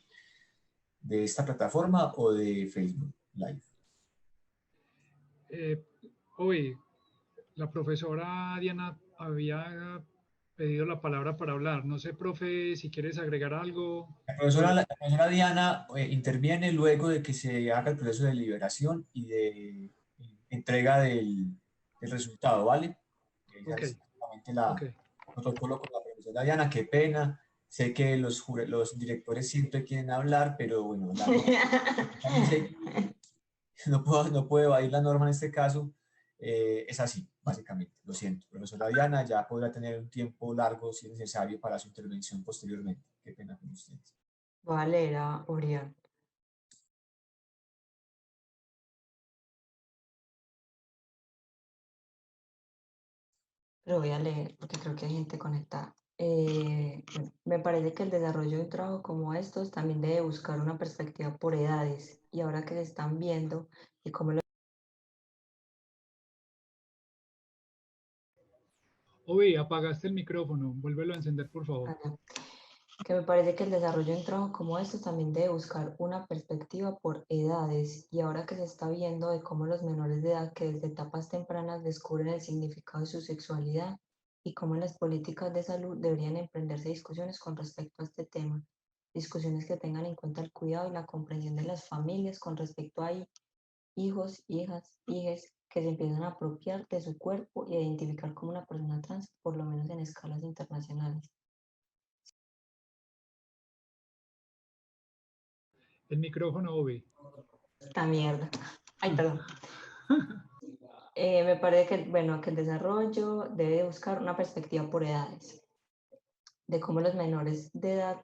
Speaker 1: de esta plataforma o de Facebook Live.
Speaker 4: Hoy la profesora Diana había pedido la palabra para hablar. No sé, profe, si quieres agregar algo.
Speaker 1: La profesora Diana interviene luego de que se haga el proceso de liberación y de entrega del resultado, ¿vale? Ella
Speaker 4: Ok,
Speaker 1: es básicamente la
Speaker 4: ok.
Speaker 1: protocolo con la profesora Diana, qué pena. Sé que los directores siempre quieren hablar, pero bueno, la norma dice no puedo evadir la norma en este caso. Es así, básicamente. Lo siento. Profesora Diana ya podrá tener un tiempo largo, si es necesario, para su intervención posteriormente. Qué pena con ustedes.
Speaker 2: Voy a leer a Orián. Pero voy a leer porque creo que hay gente conectada. Me parece que el desarrollo de un trabajo como estos también debe buscar una perspectiva por edades y ahora que se están viendo y cómo lo...
Speaker 4: Obi, apagaste el micrófono. Vuélvelo a encender, por favor.
Speaker 2: Que me parece que el desarrollo de un trabajo como estos también debe buscar una perspectiva por edades y ahora que se está viendo de cómo los menores de edad que desde etapas tempranas descubren el significado de su sexualidad y cómo en las políticas de salud deberían emprenderse discusiones con respecto a este tema, discusiones que tengan en cuenta el cuidado y la comprensión de las familias con respecto a hijos, hijas, hijes que se empiezan a apropiar de su cuerpo y a identificar como una persona trans, por lo menos en escalas internacionales.
Speaker 4: El micrófono, Obi.
Speaker 2: Esta mierda. Ay, perdón. Me parece que, bueno, que el desarrollo debe buscar una perspectiva por edades, de cómo los menores de edad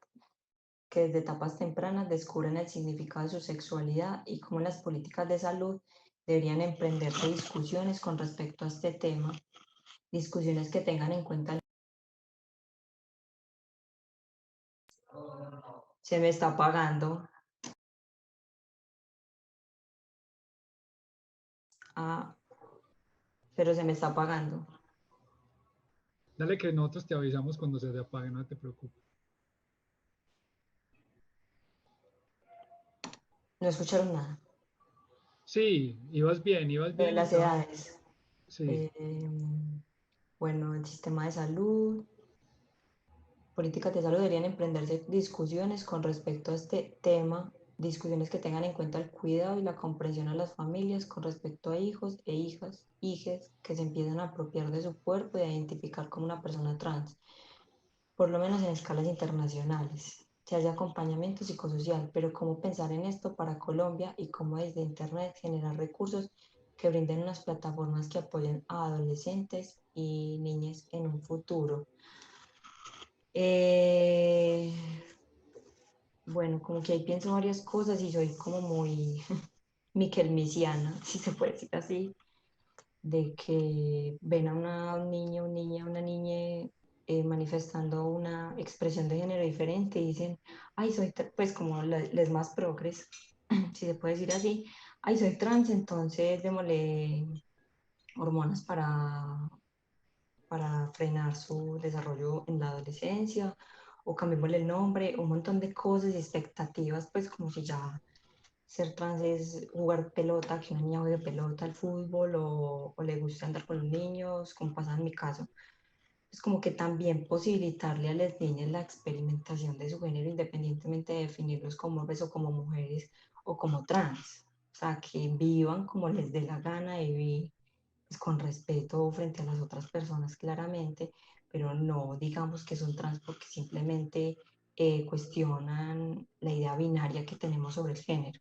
Speaker 2: que desde etapas tempranas descubren el significado de su sexualidad y cómo las políticas de salud deberían emprenderse discusiones con respecto a este tema, discusiones que tengan en cuenta. Se me está apagando. Ah, pero se me está apagando.
Speaker 4: Dale que nosotros te avisamos cuando se te apague, no te preocupes.
Speaker 2: No escucharon nada.
Speaker 4: Sí, ibas bien
Speaker 2: De las
Speaker 4: estaba...
Speaker 2: edades.
Speaker 4: Sí.
Speaker 2: Bueno, el sistema de salud, políticas de salud deberían emprenderse discusiones con respecto a este tema, discusiones que tengan en cuenta el cuidado y la comprensión a las familias con respecto a hijos e hijas, hijes que se empiezan a apropiar de su cuerpo y a identificar como una persona trans, por lo menos en escalas internacionales. Se hace acompañamiento psicosocial, pero cómo pensar en esto para Colombia y cómo desde Internet generar recursos que brinden unas plataformas que apoyen a adolescentes y niñas en un futuro. Bueno, como que ahí pienso varias cosas y soy como muy miquelmisiana, si se puede decir así, de que ven a un niño, una niña manifestando una expresión de género diferente y dicen, ay, pues como les más progres, si se puede decir así, ay, soy trans, entonces démosle hormonas para frenar su desarrollo en la adolescencia o cambiémosle el nombre, un montón de cosas y expectativas, pues como si ya ser trans es jugar pelota, que una niña juegue pelota, al fútbol, o le gusta andar con los niños, como pasa en mi caso. Es como que también posibilitarle a las niñas la experimentación de su género independientemente de definirlos como hombres o como mujeres o como trans. O sea, que vivan como les dé la gana y vivir pues, con respeto frente a las otras personas claramente, pero no digamos que son trans porque simplemente cuestionan la idea binaria que tenemos sobre el género.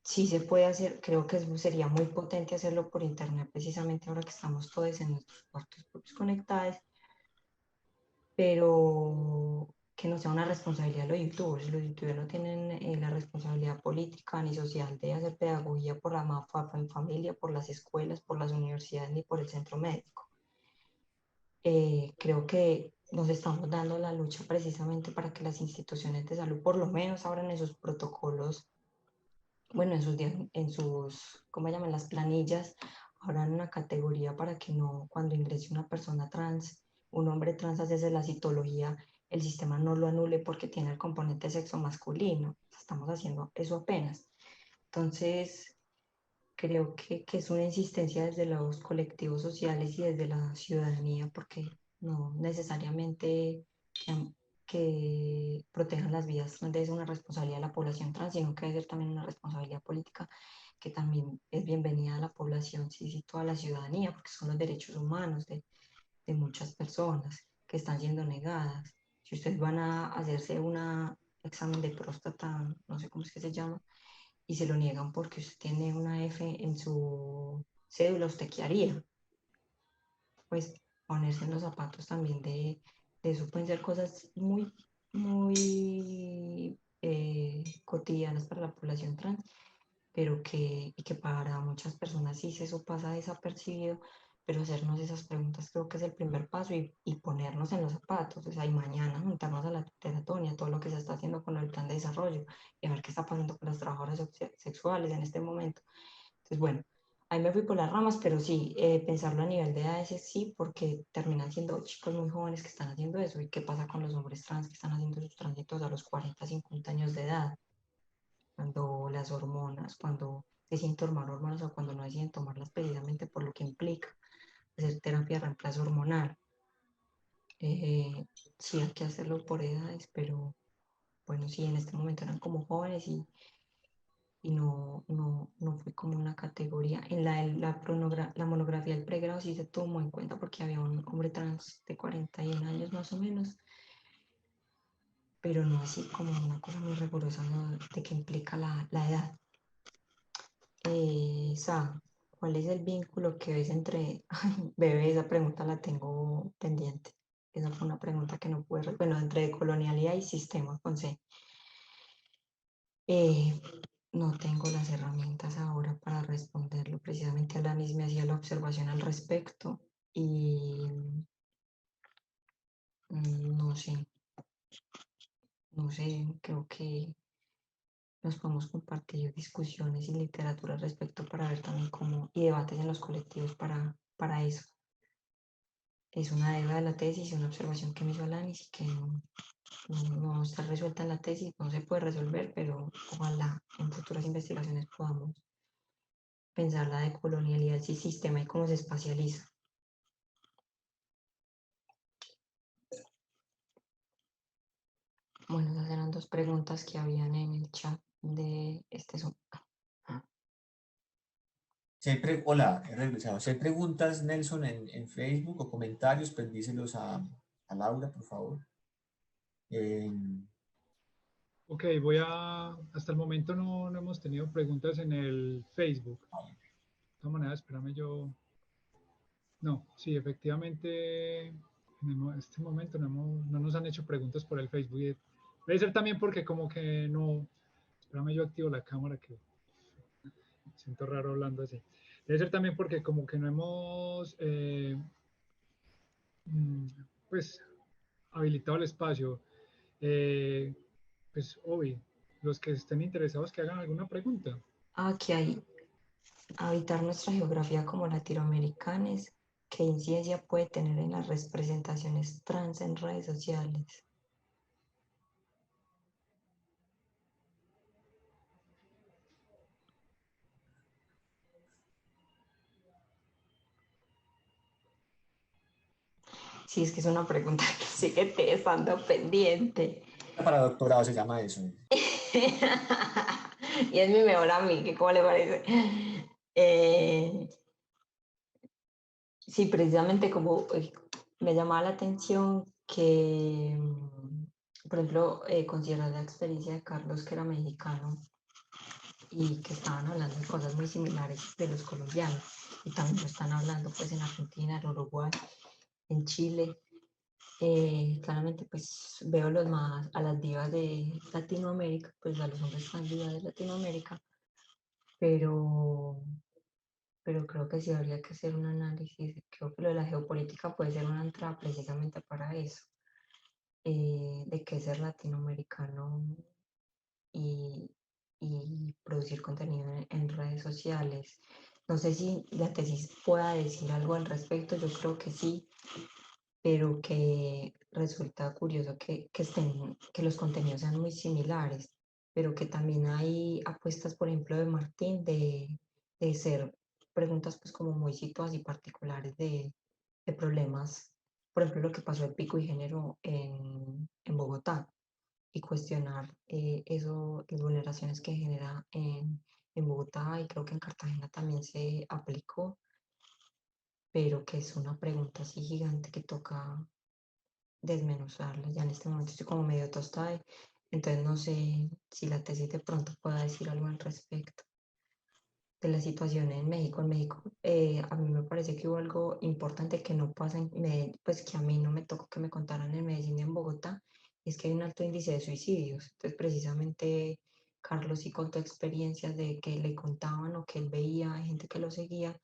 Speaker 2: Sí se puede hacer, creo que sería muy potente hacerlo por internet, precisamente ahora que estamos todos en nuestros cuartos propios conectados, pero que no sea una responsabilidad de los youtubers. Los youtubers no tienen la responsabilidad política ni social de hacer pedagogía por la en familia, por las escuelas, por las universidades ni por el centro médico. Creo que nos estamos dando la lucha precisamente para que las instituciones de salud por lo menos abran esos protocolos, bueno, en sus, ¿cómo llaman? Las planillas, habrán una categoría para que no, cuando ingrese una persona trans, un hombre trans, hace la citología, el sistema no lo anule porque tiene el componente sexo masculino. Estamos haciendo eso apenas. Entonces, creo que es una insistencia desde los colectivos sociales y desde la ciudadanía, porque no necesariamente que protejan las vidas no es una responsabilidad de la población trans, sino que debe ser también una responsabilidad política que también es bienvenida a la población, sí, sí, toda la ciudadanía, porque son los derechos humanos de muchas personas que están siendo negadas. Si ustedes van a hacerse un examen de próstata, no sé cómo es que se llama, y se lo niegan porque usted tiene una F en su cédula, ¿usted qué haría? Pues ponerse en los zapatos también de eso pueden ser cosas muy, muy cotidianas para la población trans, pero y que para muchas personas sí eso pasa desapercibido, pero hacernos esas preguntas creo que es el primer paso y ponernos en los zapatos, o sea, y mañana juntarnos a la teratonia, todo lo que se está haciendo con el plan de desarrollo y a ver qué está pasando con las trabajadoras sexuales en este momento. Entonces, bueno, ahí me fui por las ramas, pero sí, pensarlo a nivel de edades sí, porque terminan siendo chicos muy jóvenes que están haciendo eso. ¿Y qué pasa con los hombres trans que están haciendo sus tránsitos a los 40, 50 años de edad? Cuando las hormonas, cuando deciden tomar hormonas o cuando no deciden tomarlas precisamente por lo que implica hacer terapia de reemplazo hormonal. Sí, hay que hacerlo por edades, pero bueno, sí, en este momento eran como jóvenes y no fue como una categoría. En la monografía del pregrado sí se tomó en cuenta porque había un hombre trans de 41 años más o menos, pero no así como una cosa muy rigurosa, ¿no? De que implica la edad. ¿Cuál es el vínculo que ves entre, ay, bebé, esa pregunta la tengo pendiente. Esa fue una pregunta que no pude, bueno, entre colonialidad y sistema con C. No tengo las herramientas ahora para responderlo. Precisamente Alanis me hacía la observación al respecto y no sé, creo que nos podemos compartir discusiones y literatura al respecto para ver también cómo, y debates en los colectivos para eso. Es una deuda de la tesis y una observación que me hizo Alanis y que no está resuelta en la tesis, no se puede resolver, pero ojalá en futuras investigaciones podamos pensar la decolonialidad del sistema y cómo se espacializa. Bueno, esas eran dos preguntas que habían en el chat de este Zoom.
Speaker 1: Hola, he regresado. Si hay preguntas, Nelson, en Facebook o comentarios, pues díselos a Laura, por favor.
Speaker 4: Ok, hasta el momento no hemos tenido preguntas en el Facebook. De todas maneras, espérame yo. No, sí, efectivamente, en este momento no nos han hecho preguntas por el Facebook. Debe ser también porque como que no, espérame yo activo la cámara que me siento raro hablando así. Debe ser también porque como que no hemos, pues, habilitado el espacio. Pues, obvio, los que estén interesados que hagan alguna pregunta.
Speaker 2: Que hay habitar nuestra geografía como latinoamericanos ¿qué incidencia puede tener en las representaciones trans en redes sociales? Sí, es que es una pregunta que sigue te estando pendiente.
Speaker 1: Para doctorado se llama eso.
Speaker 2: Y es mi mejor amiga, ¿cómo le parece? Sí, precisamente como me llamaba la atención que, por ejemplo, considerar la experiencia de Carlos, que era mexicano, y que estaban hablando de cosas muy similares de los colombianos, y también lo están hablando pues en Argentina, en Uruguay, en Chile. Claramente pues veo a las divas de Latinoamérica, pues a los hombres trans divas de Latinoamérica, pero creo que sí habría que hacer un análisis. Creo que lo de la geopolítica puede ser una entrada precisamente para eso, de qué es ser latinoamericano y, producir contenido en redes sociales. No sé si la tesis pueda decir algo al respecto, yo creo que sí, pero que resulta curioso que los contenidos sean muy similares, pero que también hay apuestas, por ejemplo, de Martín, de ser preguntas pues como muy situadas y particulares de problemas, por ejemplo, lo que pasó el pico y género en Bogotá, y cuestionar eso, las vulneraciones que genera en Bogotá, y creo que en Cartagena también se aplicó, pero que es una pregunta así gigante que toca desmenuzarla. Ya en este momento estoy como medio tostada, entonces no sé si la tesis de pronto pueda decir algo al respecto de la situación en México. En México, a mí me parece que hubo algo importante que no pasa en Medellín, pues que a mí no me tocó que me contaran en Medellín y en Bogotá, y es que hay un alto índice de suicidios. Entonces, precisamente, Carlos sí contó experiencias de que le contaban o que él veía, hay gente que lo seguía,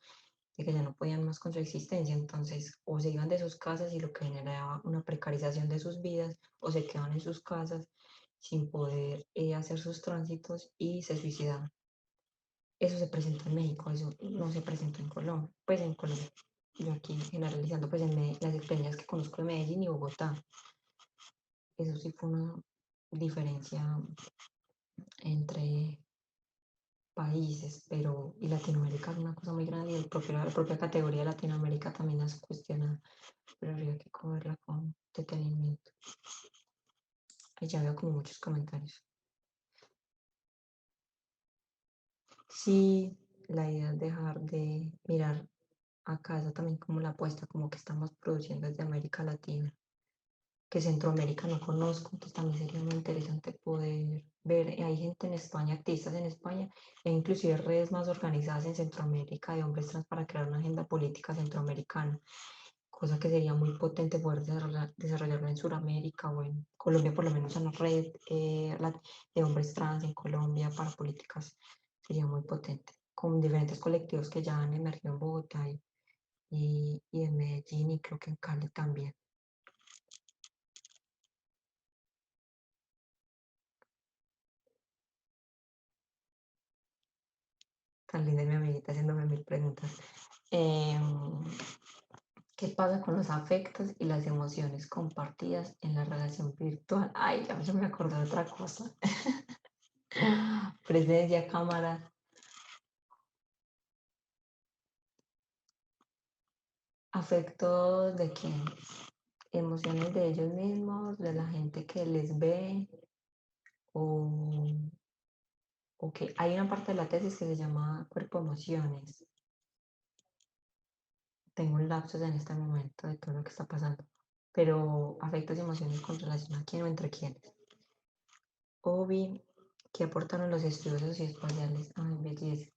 Speaker 2: de que ya no podían más con su existencia, entonces o se iban de sus casas y lo que generaba una precarización de sus vidas, o se quedaban en sus casas sin poder hacer sus tránsitos y se suicidaban. Eso se presentó en México, eso no se presentó en Colombia, pues en Colombia. Yo aquí generalizando pues las experiencias que conozco de Medellín y Bogotá. Eso sí fue una diferencia entre países, pero y Latinoamérica es una cosa muy grande, y la propia categoría de Latinoamérica también es cuestionada, pero habría que cogerla con detenimiento. Ahí ya veo como muchos comentarios. Sí, la idea es dejar de mirar a casa también como la apuesta, como que estamos produciendo desde América Latina, que Centroamérica no conozco, entonces también sería muy interesante poder ver, hay gente en España, artistas en España, e inclusive redes más organizadas en Centroamérica de hombres trans para crear una agenda política centroamericana, cosa que sería muy potente poder desarrollarlo en Sudamérica o en Colombia, por lo menos una red de hombres trans en Colombia para políticas, sería muy potente, con diferentes colectivos que ya han emergido en Bogotá y en Medellín, y creo que en Cali también. Tan linda mi amiguita haciéndome mil preguntas. ¿Qué pasa con los afectos y las emociones compartidas en la relación virtual? Ay, ya me acordé de otra cosa. Presencia, cámara. ¿Afectos de quién? Emociones de ellos mismos, de la gente que les ve, o que hay una parte de la tesis que se llama cuerpo emociones. Tengo un lapsus en este momento de todo lo que está pasando, pero afectos y emociones con relación a quién o entre quiénes. Obi, ¿qué aportaron los estudios socioespaciales? Ay, belleza.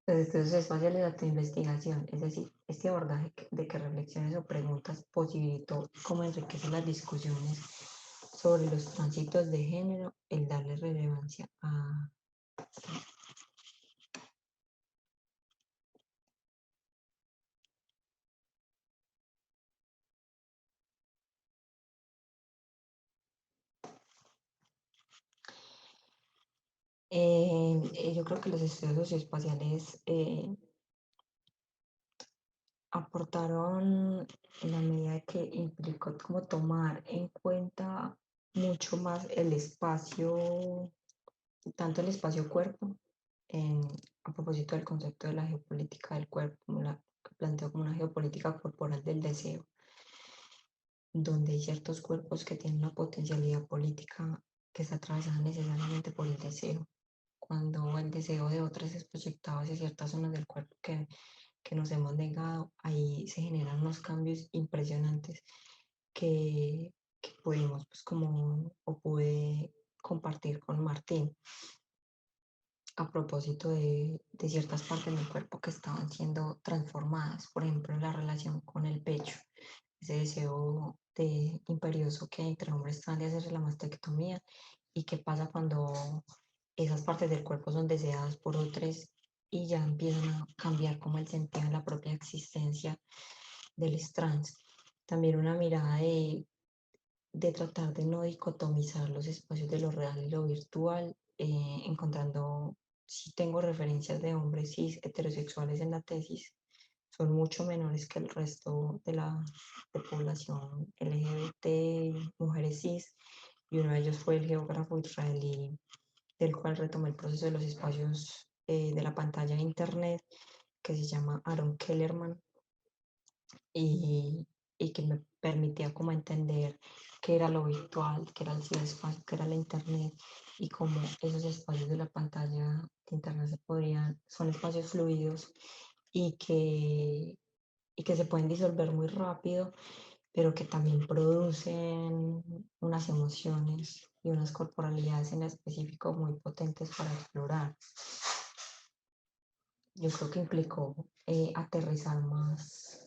Speaker 2: Los estudios espaciales a tu investigación, es decir, este abordaje de que reflexiones o preguntas posibilitó cómo enriquecer las discusiones sobre los tránsitos de género, el darle relevancia a... yo creo que los estudios socioespaciales aportaron en la medida que implicó como tomar en cuenta mucho más el espacio, tanto el espacio-cuerpo, a propósito del concepto de la geopolítica del cuerpo, que planteó como una geopolítica corporal del deseo, donde hay ciertos cuerpos que tienen una potencialidad política que está atravesada necesariamente por el deseo. Cuando el deseo de otras es proyectado hacia ciertas zonas del cuerpo que nos hemos negado, ahí se generan unos cambios impresionantes que pudimos, pues como, o pude compartir con Martín a propósito de ciertas partes del cuerpo que estaban siendo transformadas, por ejemplo, la relación con el pecho, ese deseo imperioso que entre hombres tratan de hacerse la mastectomía y qué pasa cuando esas partes del cuerpo son deseadas por otros y ya empiezan a cambiar como el sentido de la propia existencia del trans. También una mirada de tratar de no dicotomizar los espacios de lo real y lo virtual, encontrando, si tengo referencias de hombres cis heterosexuales en la tesis, son mucho menores que el resto de la población LGBT, mujeres cis, y uno de ellos fue el geógrafo israelí, del cual retomé el proceso de los espacios de la pantalla de Internet, que se llama Aaron Kellerman, y que me permitía como entender qué era lo virtual, qué era el ciberespacio, qué era la Internet, y cómo esos espacios de la pantalla de Internet son espacios fluidos y que se pueden disolver muy rápido, pero que también producen unas emociones y unas corporalidades en específico muy potentes para explorar. Yo creo que implicó aterrizar más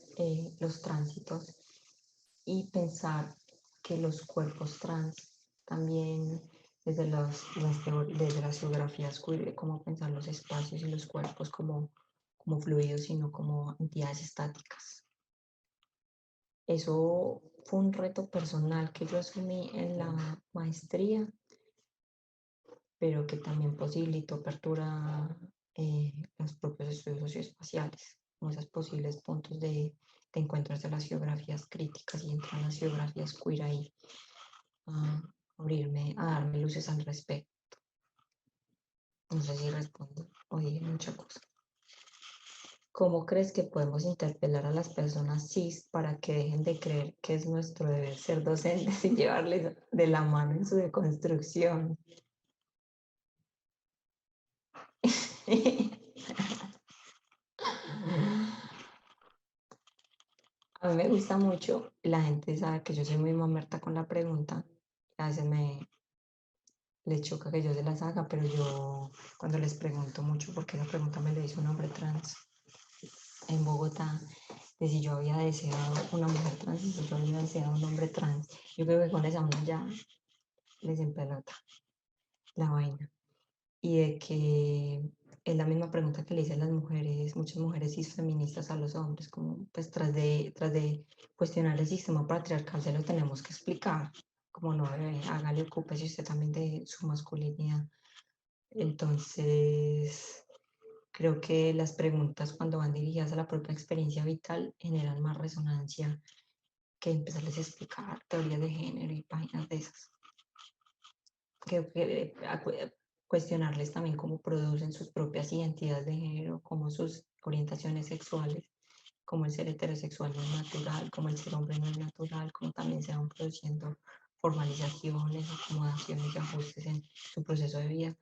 Speaker 2: los tránsitos y pensar que los cuerpos trans también desde las geografías queer, de cómo pensar los espacios y los cuerpos como fluidos, sino como entidades estáticas. Eso fue un reto personal que yo asumí en la maestría, pero que también posibilitó apertura los propios estudios socioespaciales, como esos posibles puntos de encuentro de las geografías críticas, y entrar en las geografías queer ahí, a darme luces al respecto. No sé si respondo o dije mucha cosa. ¿Cómo crees que podemos interpelar a las personas cis para que dejen de creer que es nuestro deber ser docentes y llevarles de la mano en su deconstrucción? A mí me gusta mucho, la gente sabe que yo soy muy mamerta con la pregunta, a veces les choca que yo se las haga, pero yo cuando les pregunto mucho, porque esa pregunta me la hizo un hombre trans en Bogotá, de si yo había deseado una mujer trans y si yo había deseado un hombre trans, yo creo que con esa una ya les empelota la vaina. Y de que es la misma pregunta que le hice a las mujeres, muchas mujeres cis feministas a los hombres, como pues tras de cuestionar el sistema patriarcal se lo tenemos que explicar, como no, hágale, ocúpese usted también de su masculinidad. Entonces, creo que las preguntas cuando van dirigidas a la propia experiencia vital generan más resonancia que empezarles a explicar teorías de género y páginas de esas. Creo que cuestionarles también cómo producen sus propias identidades de género, cómo sus orientaciones sexuales, cómo el ser heterosexual no es natural, cómo el ser hombre no es natural, cómo también se van produciendo formalizaciones, acomodaciones y ajustes en su proceso de vida.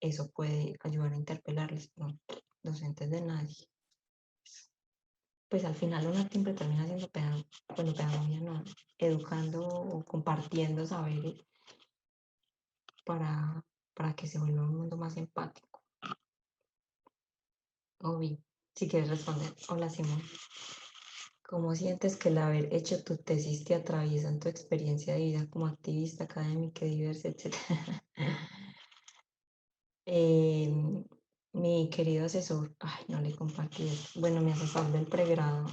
Speaker 2: Eso puede ayudar a interpelarles, pero docentes de nadie. Pues al final uno siempre termina siendo pedagogía, no, educando o compartiendo saberes para que se vuelva un mundo más empático. Obvio, si quieres responder. Hola, Simón. ¿Cómo sientes que el haber hecho tu tesis te atraviesa en tu experiencia de vida como activista, académica, diversa, etcétera? Mi querido asesor, ay, no le compartí esto. Bueno, mi asesor del pregrado,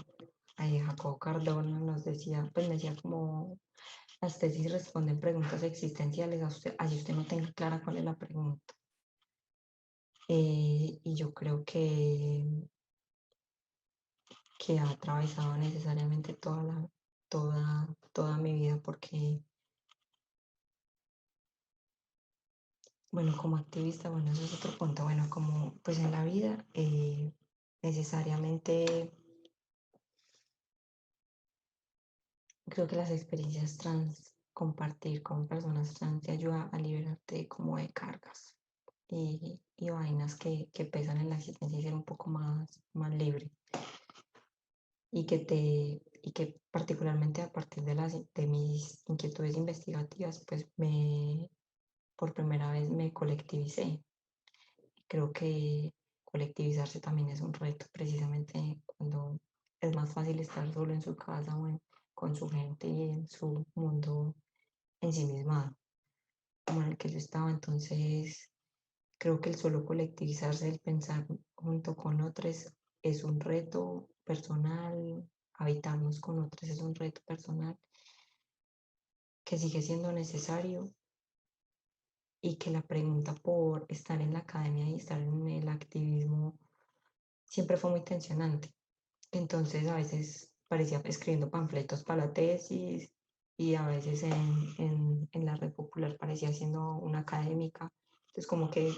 Speaker 2: Jacobo Cardona, nos decía, pues me decía como las tesis responden preguntas existenciales a usted, así usted no tenga clara cuál es la pregunta. Y yo creo que que ha atravesado necesariamente toda mi vida, porque, bueno, como activista, bueno, eso es otro punto, bueno, como pues en la vida necesariamente creo que las experiencias trans, compartir con personas trans te ayuda a liberarte como de cargas y vainas que pesan en la existencia y ser un poco más libre. Y que particularmente a partir de mis inquietudes investigativas, pues por primera vez me colectivicé. Creo que colectivizarse también es un reto, precisamente cuando es más fácil estar solo en su casa o con su gente y en su mundo ensimismado, como en el que yo estaba. Entonces, creo que el solo colectivizarse, el pensar junto con otros, es un reto personal, habitarnos con otros es un reto personal que sigue siendo necesario y que la pregunta por estar en la academia y estar en el activismo siempre fue muy tensionante. Entonces, a veces parecía escribiendo panfletos para la tesis y a veces en la red popular parecía siendo una académica. Entonces, como que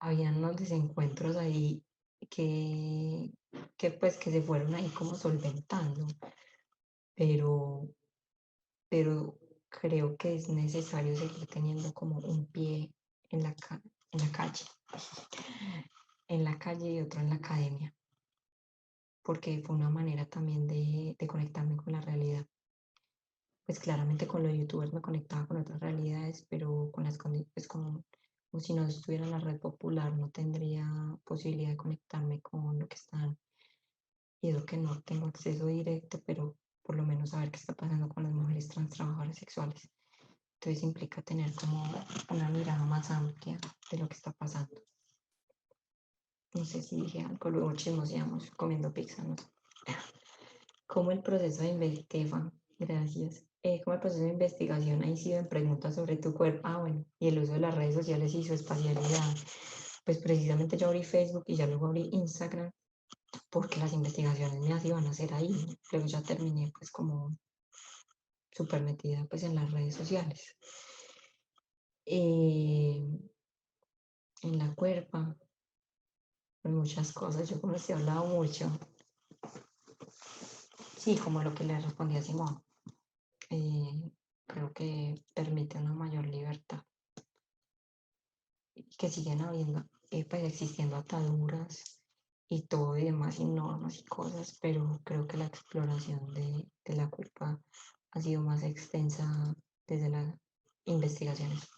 Speaker 2: habían unos desencuentros ahí que, que se fueron ahí como solventando, pero, pero creo que es necesario seguir teniendo como un pie en en la calle, en la calle y otro en la academia, porque fue una manera también de conectarme con la realidad. Pues claramente con los youtubers me conectaba con otras realidades, pero con las pues como si no estuviera en la red popular no tendría posibilidad de conectarme con lo que están, y eso que no tengo acceso directo, pero por lo menos saber qué está pasando con las mujeres trans trabajadoras sexuales. Entonces implica tener como una mirada más amplia de lo que está pasando. No sé si dije algo, luego chismoseamos comiendo pizza, ¿no? Como el proceso de investigación, gracias. Como el proceso de investigación ha sido en preguntas sobre tu cuerpo. Ah, bueno, y el uso de las redes sociales y su espacialidad. Pues precisamente yo abrí Facebook y ya luego abrí Instagram porque las investigaciones mías iban a ser ahí. Luego ya terminé pues como súper metida pues en las redes sociales. En la cuerpa, en muchas cosas. Yo como les he hablado mucho. Sí, como lo que le respondí a Simón. Creo que permite una mayor libertad. Que siguen habiendo, pues existiendo ataduras y todo y demás y normas y cosas, pero creo que la exploración de la culpa ha sido más extensa desde las investigaciones.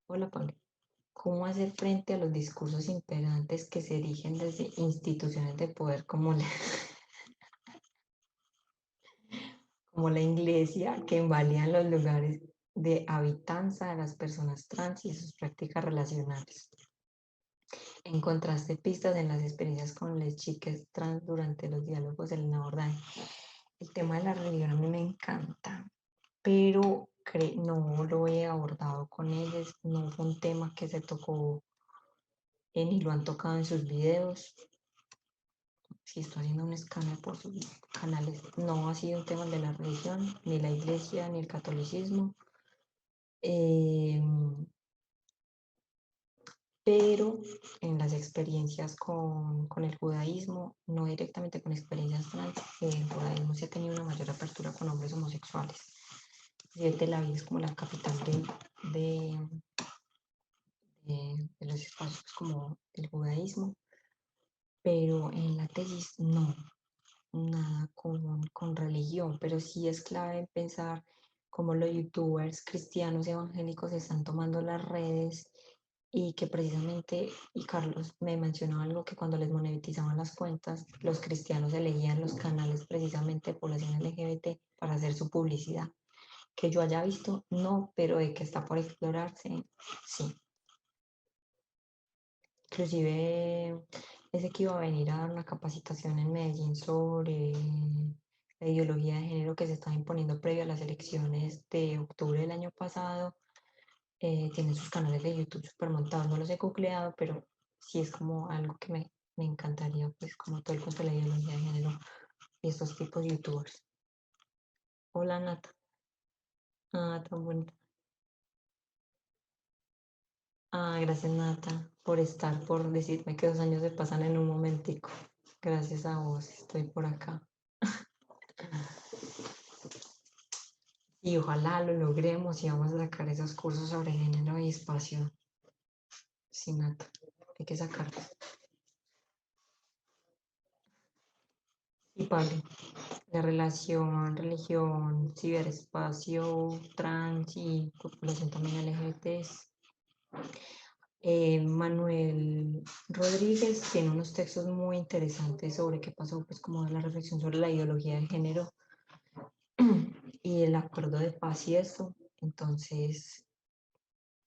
Speaker 2: Hola, Pablo. ¿Cómo hacer frente a los discursos imperantes que se erigen desde instituciones de poder como como la iglesia, que invalidan los lugares de habitanza de las personas trans y sus prácticas relacionales? Encontraste pistas en las experiencias con las chicas trans durante los diálogos del abordaje. El tema de la religión a mí me encanta, pero no lo he abordado con ellas, no fue un tema que se tocó ni lo han tocado en sus videos. Si estoy haciendo un escáner por sus canales, no ha sido un tema de la religión, ni la iglesia, ni el catolicismo. Pero en las experiencias con el judaísmo, no directamente con experiencias trans, el judaísmo sí ha tenido una mayor apertura con hombres homosexuales. Tel Aviv es como la capital de, de los espacios como el judaísmo, pero en la tesis no, nada con religión, pero sí es clave pensar cómo los youtubers cristianos evangélicos están tomando las redes y que precisamente, y Carlos me mencionó algo, que cuando les monetizaban las cuentas, los cristianos elegían los canales precisamente de población LGBT para hacer su publicidad. Que yo haya visto, no, pero de que está por explorarse, sí. Inclusive ese que iba a venir a dar una capacitación en Medellín sobre la ideología de género que se estaba imponiendo previo a las elecciones de octubre del año pasado, tiene sus canales de YouTube super montados, no los he googleado, pero sí es como algo me encantaría pues como todo el cuento de la ideología de género y estos tipos de youtubers. Hola Nata. Ah, tan bonita. Ah, gracias Nata por estar, por decirme que 2 años se pasan en un momentico. Gracias a vos, estoy por acá. Y ojalá lo logremos y vamos a sacar esos cursos sobre género y espacio. Sí, Nata, hay que sacarlos. Y Pablo, la relación, religión, ciberespacio, trans y población también LGBT. Manuel Rodríguez tiene unos textos muy interesantes sobre qué pasó, pues como la reflexión sobre la ideología de género y el acuerdo de paz y eso. Entonces,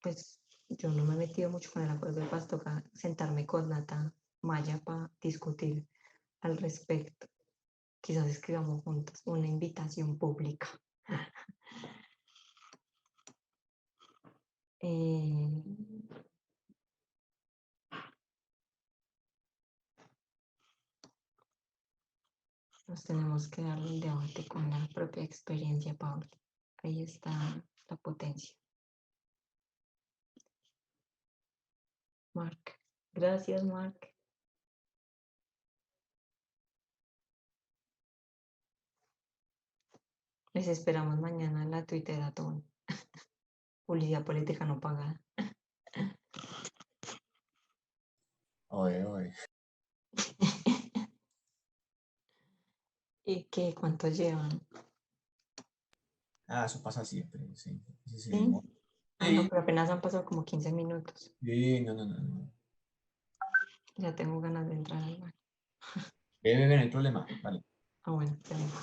Speaker 2: pues yo no me he metido mucho con el acuerdo de paz, toca sentarme con Nata Maya para discutir al respecto. Quizás escribamos juntas una invitación pública. Eh, nos tenemos que dar el debate con la propia experiencia, Paula. Ahí está la potencia. Mark. Gracias, Mark. Les esperamos mañana en la Twitteratón. Publicidad política no pagada.
Speaker 1: Oye, oye.
Speaker 2: ¿Y qué? ¿Cuántos llevan?
Speaker 1: Ah, eso pasa siempre, sí. Sí, sí,
Speaker 2: ¿Sí? Ah, no,
Speaker 1: sí,
Speaker 2: pero apenas han pasado como 15 minutos.
Speaker 1: sí, no, no, no, no.
Speaker 2: Ya tengo ganas de entrar al baño.
Speaker 1: Ven, ven, no hay problema. Vale.
Speaker 2: Ah, bueno, ya vengo.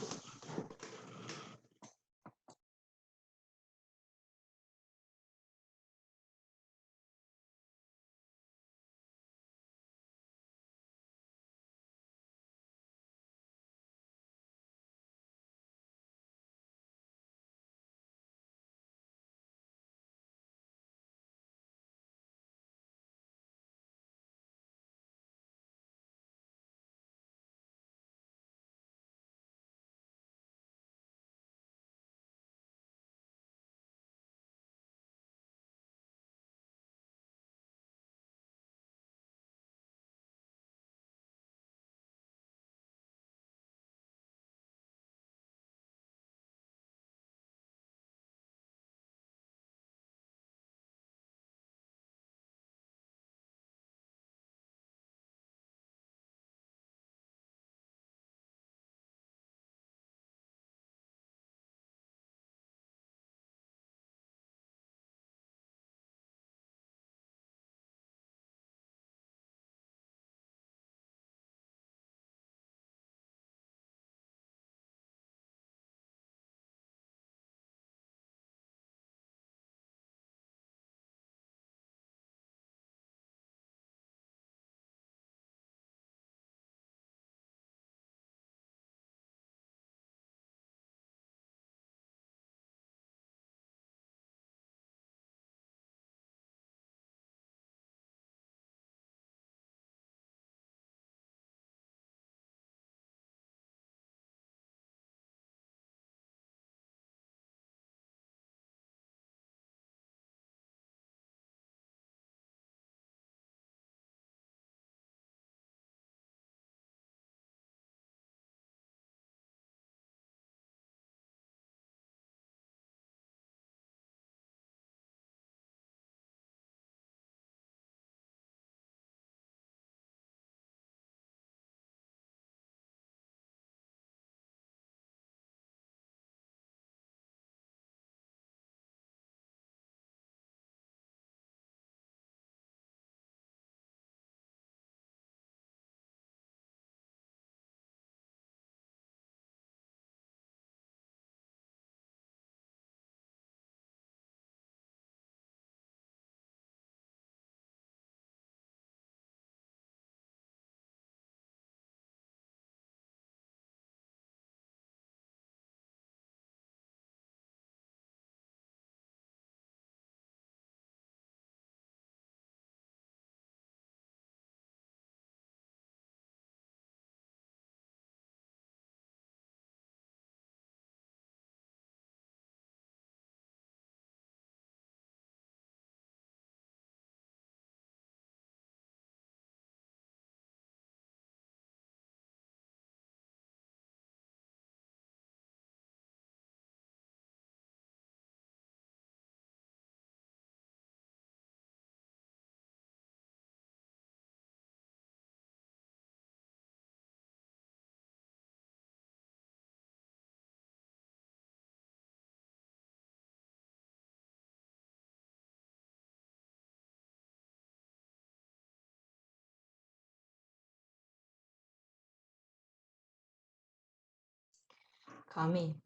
Speaker 2: Cami,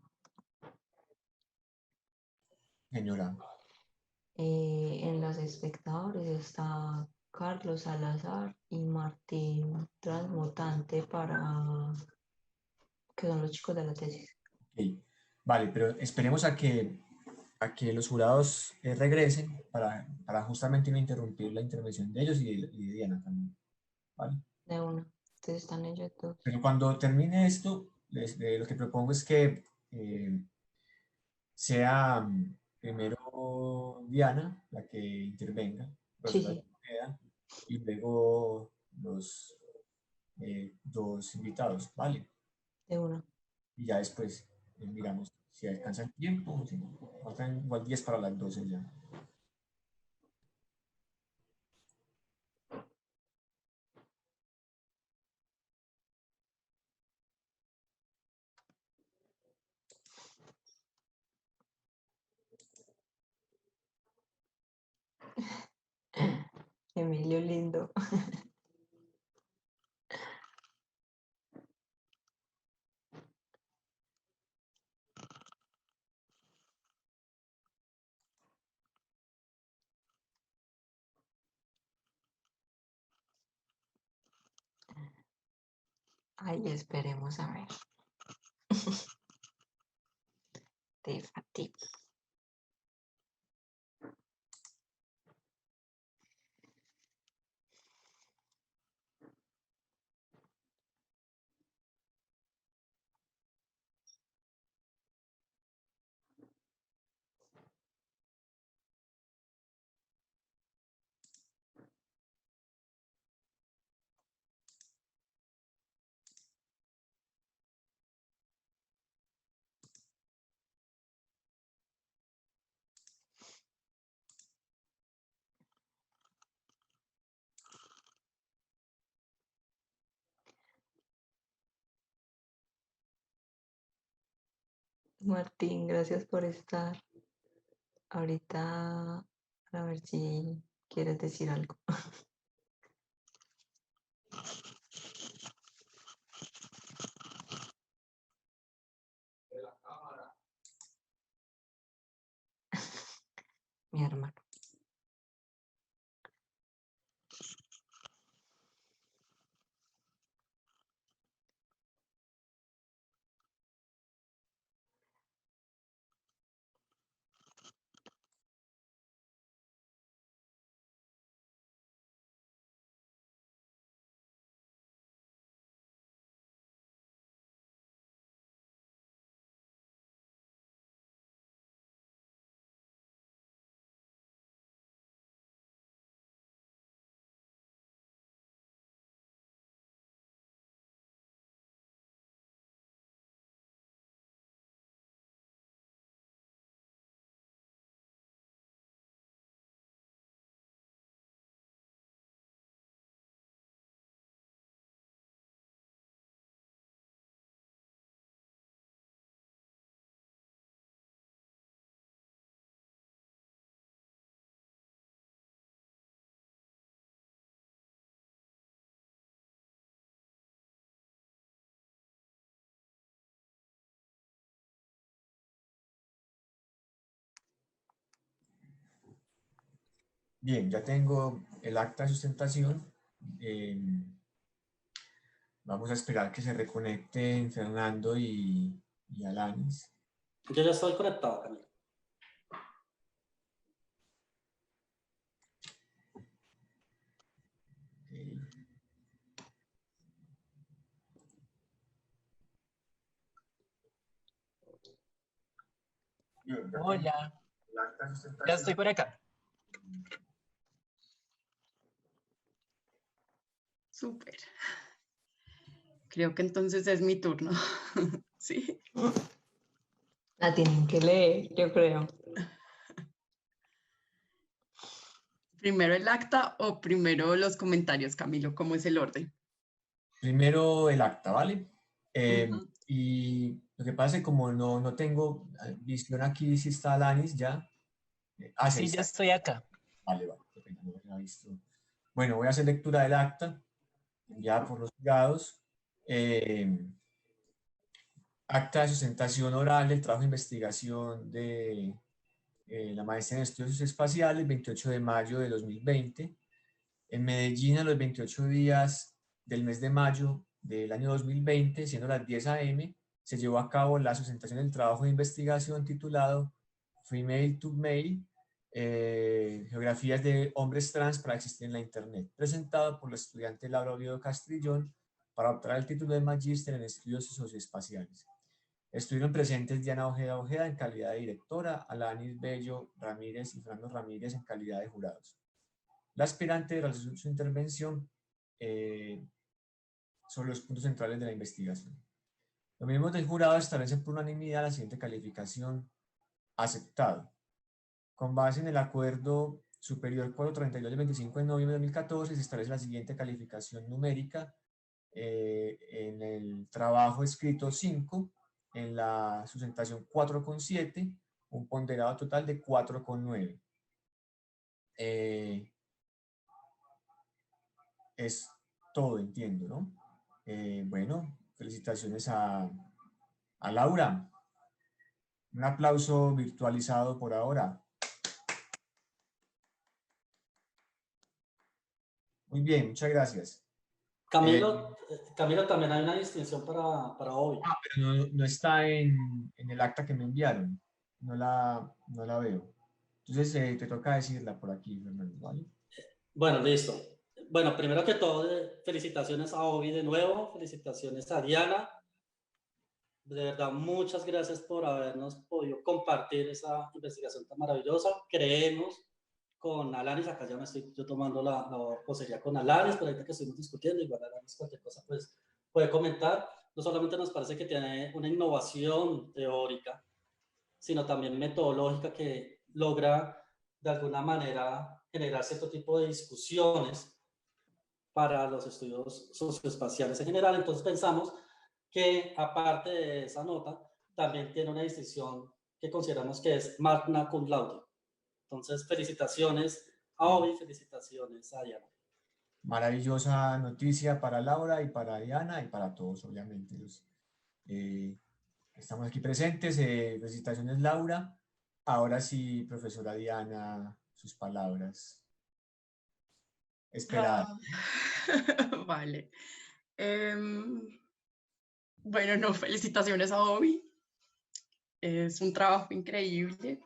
Speaker 1: Señora,
Speaker 2: en los espectadores está Carlos Salazar y Martín Transmutante que son los chicos de la tesis.
Speaker 1: ok. Vale, pero esperemos a que los jurados regresen para justamente no interrumpir la intervención de ellos y de Diana también. ¿Vale?
Speaker 2: De una. Entonces están ellos dos.
Speaker 1: Pero cuando termine esto, lo que propongo es que sea primero Diana la que intervenga,
Speaker 2: Sí,
Speaker 1: profesora
Speaker 2: sí,
Speaker 1: Ojeda, y luego los dos invitados, ¿vale?
Speaker 2: de una.
Speaker 1: Y ya después miramos si alcanza el tiempo, si no, faltan igual 10 para las 12 ya.
Speaker 2: Emilio lindo. Ay, esperemos a ver. De fatiga. Martín, gracias por estar. Ahorita, a ver si quieres decir algo. Mi hermano.
Speaker 1: Bien, ya tengo el acta de sustentación. Vamos a esperar que se reconecten Fernando y Alanis.
Speaker 3: Yo ya estoy conectado, Camilo.
Speaker 1: Bien, ya tengo
Speaker 5: Hola,
Speaker 1: el acta de
Speaker 5: ya
Speaker 1: sustentación.
Speaker 5: estoy por acá.
Speaker 6: Súper. Creo que entonces es mi turno. Sí.
Speaker 2: La tienen que leer, yo creo.
Speaker 6: ¿Primero el acta o primero los comentarios, Camilo? ¿Cómo es el orden?
Speaker 1: Primero el acta, ¿vale?
Speaker 6: Ujú.
Speaker 1: Y lo que pasa es que como no tengo visión aquí, si está Alanis ya. Sí, ahí
Speaker 5: Sí, ya
Speaker 1: está.
Speaker 5: estoy acá.
Speaker 1: Vale, vale, qué pena, no lo había visto. Bueno, voy a hacer lectura del acta enviada por los jurados. acta de sustentación oral del trabajo de investigación de la maestría en estudios espaciales, 28 de mayo de 2020. En Medellín, a los 28 días del mes de mayo del año 2020, siendo las 10 a.m., se llevó a cabo la sustentación del trabajo de investigación titulado Female to Male, geografías de hombres trans para existir en la Internet, presentado por la estudiante Laura Oviedo Castrillón para obtener el título de Magíster en Estudios Socioespaciales. Estuvieron presentes Diana Ojeda en calidad de directora, Alanis Bello Ramírez y Fernando Ramírez en calidad de jurados. La aspirante realizó su intervención sobre los puntos centrales de la investigación. Los miembros del jurado establecen por unanimidad la siguiente calificación: aceptado. Con base en el acuerdo superior 432 del 25 de noviembre de 2014 se establece la siguiente calificación numérica en el trabajo escrito 5, en la sustentación 4,7, un ponderado total de 4,9. Es todo, entiendo, ¿no? Bueno, felicitaciones a Laura. Un aplauso virtualizado por ahora. Muy bien, muchas gracias.
Speaker 3: Camilo, también hay una distinción para Obi.
Speaker 1: Pero no está en el acta que me enviaron. No la veo. Entonces te toca decirla por aquí, Fernando, ¿vale?
Speaker 3: Bueno, listo. Bueno, primero que todo, felicitaciones a Obi de nuevo, felicitaciones a Diana. De verdad, muchas gracias por habernos podido compartir esa investigación tan maravillosa. Creemos con Alanis, acá ya me estoy yo tomando la vocería con Alanis, pero ahorita que estuvimos discutiendo, igual Alanis cualquier cosa pues puede comentar. No solamente nos parece que tiene una innovación teórica, sino también metodológica que logra de alguna manera generar cierto tipo de discusiones para los estudios socioespaciales en general. Entonces pensamos que aparte de esa nota, también tiene una distinción que consideramos que es magna cum laude. Entonces, felicitaciones a Obi, felicitaciones a Diana.
Speaker 1: Maravillosa noticia para Laura y para Diana y para todos, obviamente, los estamos aquí presentes. Felicitaciones, Laura. Ahora sí, profesora Diana, sus palabras esperadas.
Speaker 6: Vale. Bueno, no, felicitaciones a Obi. Es un trabajo increíble.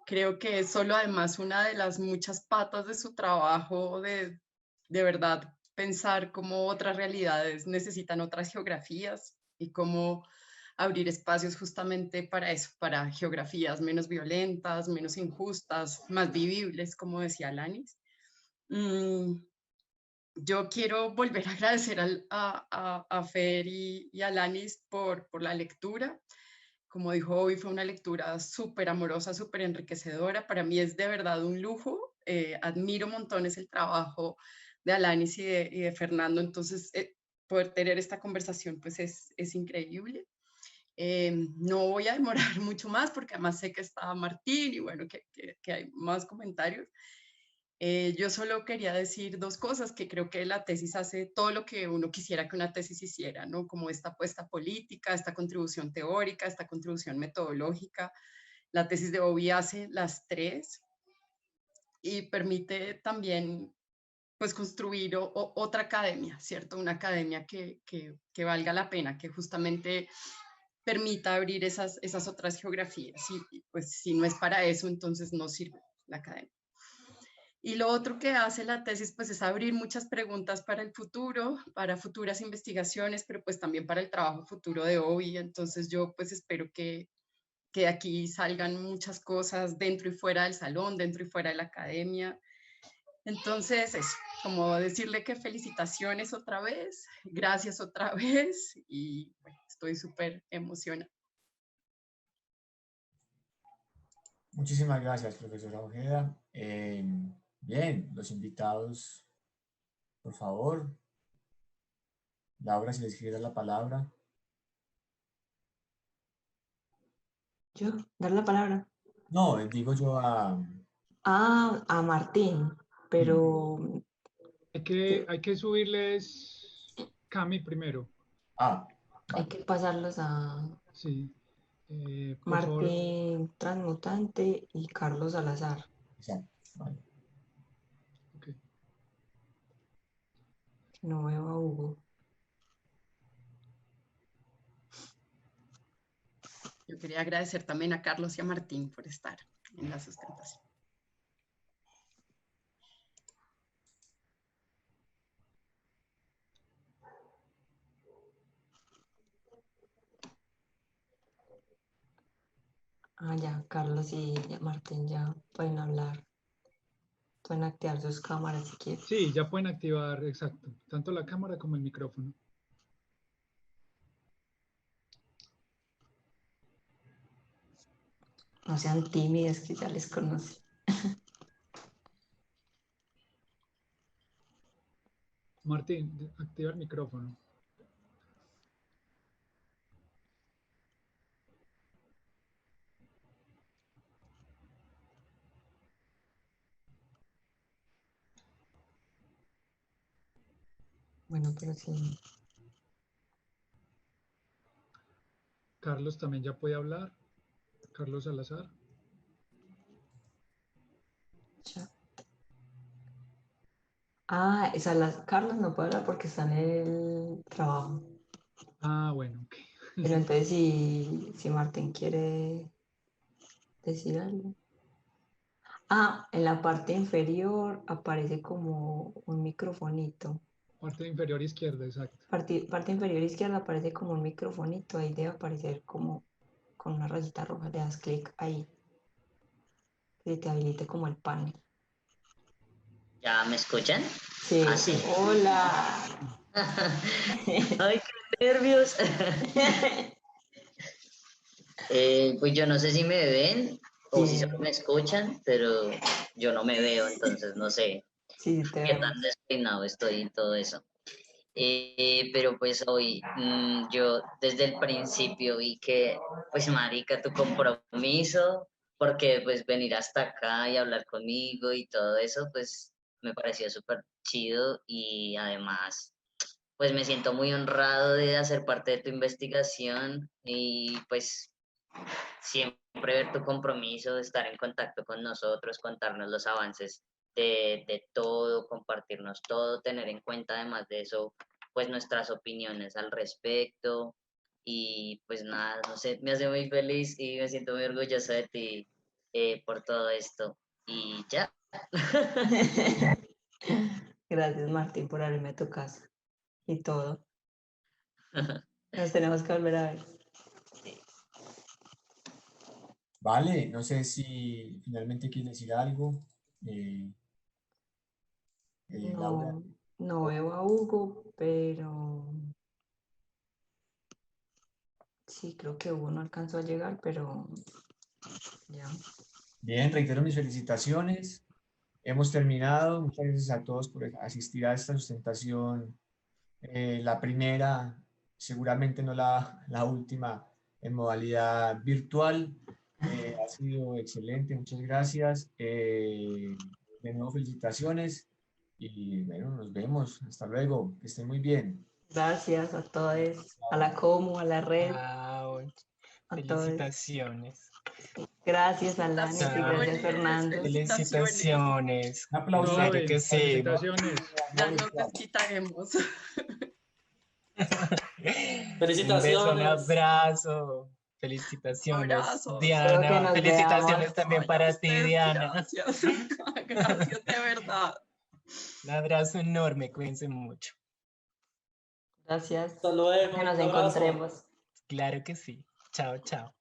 Speaker 6: Creo que es solo además una de las muchas patas de su trabajo de verdad pensar cómo otras realidades necesitan otras geografías y cómo abrir espacios justamente para eso, para geografías menos violentas, menos injustas, más vivibles, como decía Alanis. Yo quiero volver a agradecer a Fer y a Alanis por la lectura. Como dijo hoy, fue una lectura súper amorosa, súper enriquecedora. Para mí es de verdad un lujo. Admiro montones el trabajo de Alanis y de Fernando. Entonces, poder tener esta conversación pues es increíble. No voy a demorar mucho más porque además sé que está Martín y bueno, que hay más comentarios. Yo solo quería decir dos cosas, que creo que la tesis hace todo lo que uno quisiera que una tesis hiciera, ¿no? Como esta apuesta política, esta contribución teórica, esta contribución metodológica. La tesis de Obi hace las tres y permite también pues construir otra academia, ¿cierto? Una academia que valga la pena, que justamente permita abrir esas otras geografías. Y pues si no es para eso, entonces no sirve la academia. Y lo otro que hace la tesis pues es abrir muchas preguntas para el futuro, para futuras investigaciones, pero pues también para el trabajo futuro de Obi. Entonces yo pues espero que de aquí salgan muchas cosas dentro y fuera del salón, dentro y fuera de la academia. Entonces eso, como decirle que felicitaciones otra vez, gracias otra vez y bueno, estoy súper emocionada.
Speaker 1: Muchísimas gracias, profesora Ojeda. Bien, los invitados, por favor. Laura, si les quiere dar la palabra.
Speaker 2: ¿Yo? ¿Dar la palabra?
Speaker 1: No, digo yo a
Speaker 2: Martín, pero...
Speaker 4: Hay que subirles Cami primero.
Speaker 1: Vale.
Speaker 2: Hay que pasarlos a...
Speaker 4: Sí. Por favor.
Speaker 2: Martín Transmutante y Carlos Salazar.
Speaker 1: Exacto. Vale.
Speaker 4: Okay.
Speaker 2: No veo a Hugo.
Speaker 6: Yo quería agradecer también a Carlos y a Martín por estar en la sustentación.
Speaker 2: Ah, ya, Carlos y Martín ya pueden hablar. Pueden activar sus cámaras si quieren.
Speaker 4: Sí, ya pueden activar, exacto, tanto la cámara como el micrófono.
Speaker 2: No sean tímidos, que ya les conocí.
Speaker 4: Martín, activa el micrófono.
Speaker 2: Bueno, pero sí.
Speaker 4: Carlos también ya puede hablar. Carlos Salazar.
Speaker 2: Ya. Ah, Carlos no puede hablar porque está en el trabajo.
Speaker 4: Ah, bueno, ok.
Speaker 2: Pero entonces si Martín quiere decir algo. Ah, en la parte inferior aparece como un microfonito.
Speaker 4: Parte inferior izquierda, exacto.
Speaker 2: Parte inferior izquierda aparece como un microfonito. Ahí debe aparecer como con una rayita roja. Le das clic ahí. Que te habilite como el panel.
Speaker 7: ¿Ya me escuchan?
Speaker 2: Sí.
Speaker 7: Ah, sí.
Speaker 2: Hola.
Speaker 7: Ay, qué nervios. Pues yo no sé si me ven o si
Speaker 2: Sí.
Speaker 7: solo me escuchan, pero yo no me veo, entonces no sé
Speaker 2: Sí, te
Speaker 7: qué
Speaker 2: vemos.
Speaker 7: tan despeinado estoy y todo eso. Pero pues hoy yo desde el principio vi que, pues marica, tu compromiso, porque pues venir hasta acá y hablar conmigo y todo eso, pues me pareció súper chido y además, pues me siento muy honrado de hacer parte de tu investigación y pues siempre ver tu compromiso de estar en contacto con nosotros, contarnos los avances de todo, compartirnos todo, tener en cuenta además de eso, pues nuestras opiniones al respecto. Y pues nada, no sé, me hace muy feliz y me siento muy orgulloso de ti por todo esto. Y ya.
Speaker 2: Gracias, Martín, por abrirme tu casa y todo. Nos tenemos que volver a ver.
Speaker 1: Vale, no sé si finalmente quieres decir algo. Laura.
Speaker 2: No veo a Hugo, pero sí, creo que Hugo no alcanzó a llegar, pero ya.
Speaker 1: Bien, reitero mis felicitaciones. Hemos terminado. Muchas gracias a todos por asistir a esta sustentación. La primera, seguramente no la última, en modalidad virtual. Ha sido excelente, muchas gracias. De nuevo, felicitaciones y bueno, nos vemos. Hasta luego, que estén muy bien.
Speaker 2: Gracias a todos, a la Comu, a la red,
Speaker 5: Wow,
Speaker 2: a todos.
Speaker 5: felicitaciones.
Speaker 2: Gracias, Alanis, y gracias, Fernando.
Speaker 5: Felicitaciones.
Speaker 1: Un aplauso.
Speaker 5: Claro
Speaker 4: Robin,
Speaker 5: que sí.
Speaker 4: felicitaciones.
Speaker 6: Ya nos desquitaremos.
Speaker 3: Felicitaciones.
Speaker 5: Un abrazo. Felicitaciones,
Speaker 6: Abrazos.
Speaker 2: Espero que
Speaker 5: Diana.
Speaker 2: nos
Speaker 5: Felicitaciones
Speaker 2: veamos.
Speaker 5: también
Speaker 6: Ay, a
Speaker 5: para ti,
Speaker 6: ustedes,
Speaker 5: Diana.
Speaker 6: Gracias. Gracias, de verdad.
Speaker 5: Un abrazo enorme, cuídense mucho.
Speaker 2: Gracias.
Speaker 3: Hasta luego.
Speaker 2: Que nos
Speaker 3: Un abrazo.
Speaker 2: encontremos.
Speaker 5: Claro que sí. Chao, chao.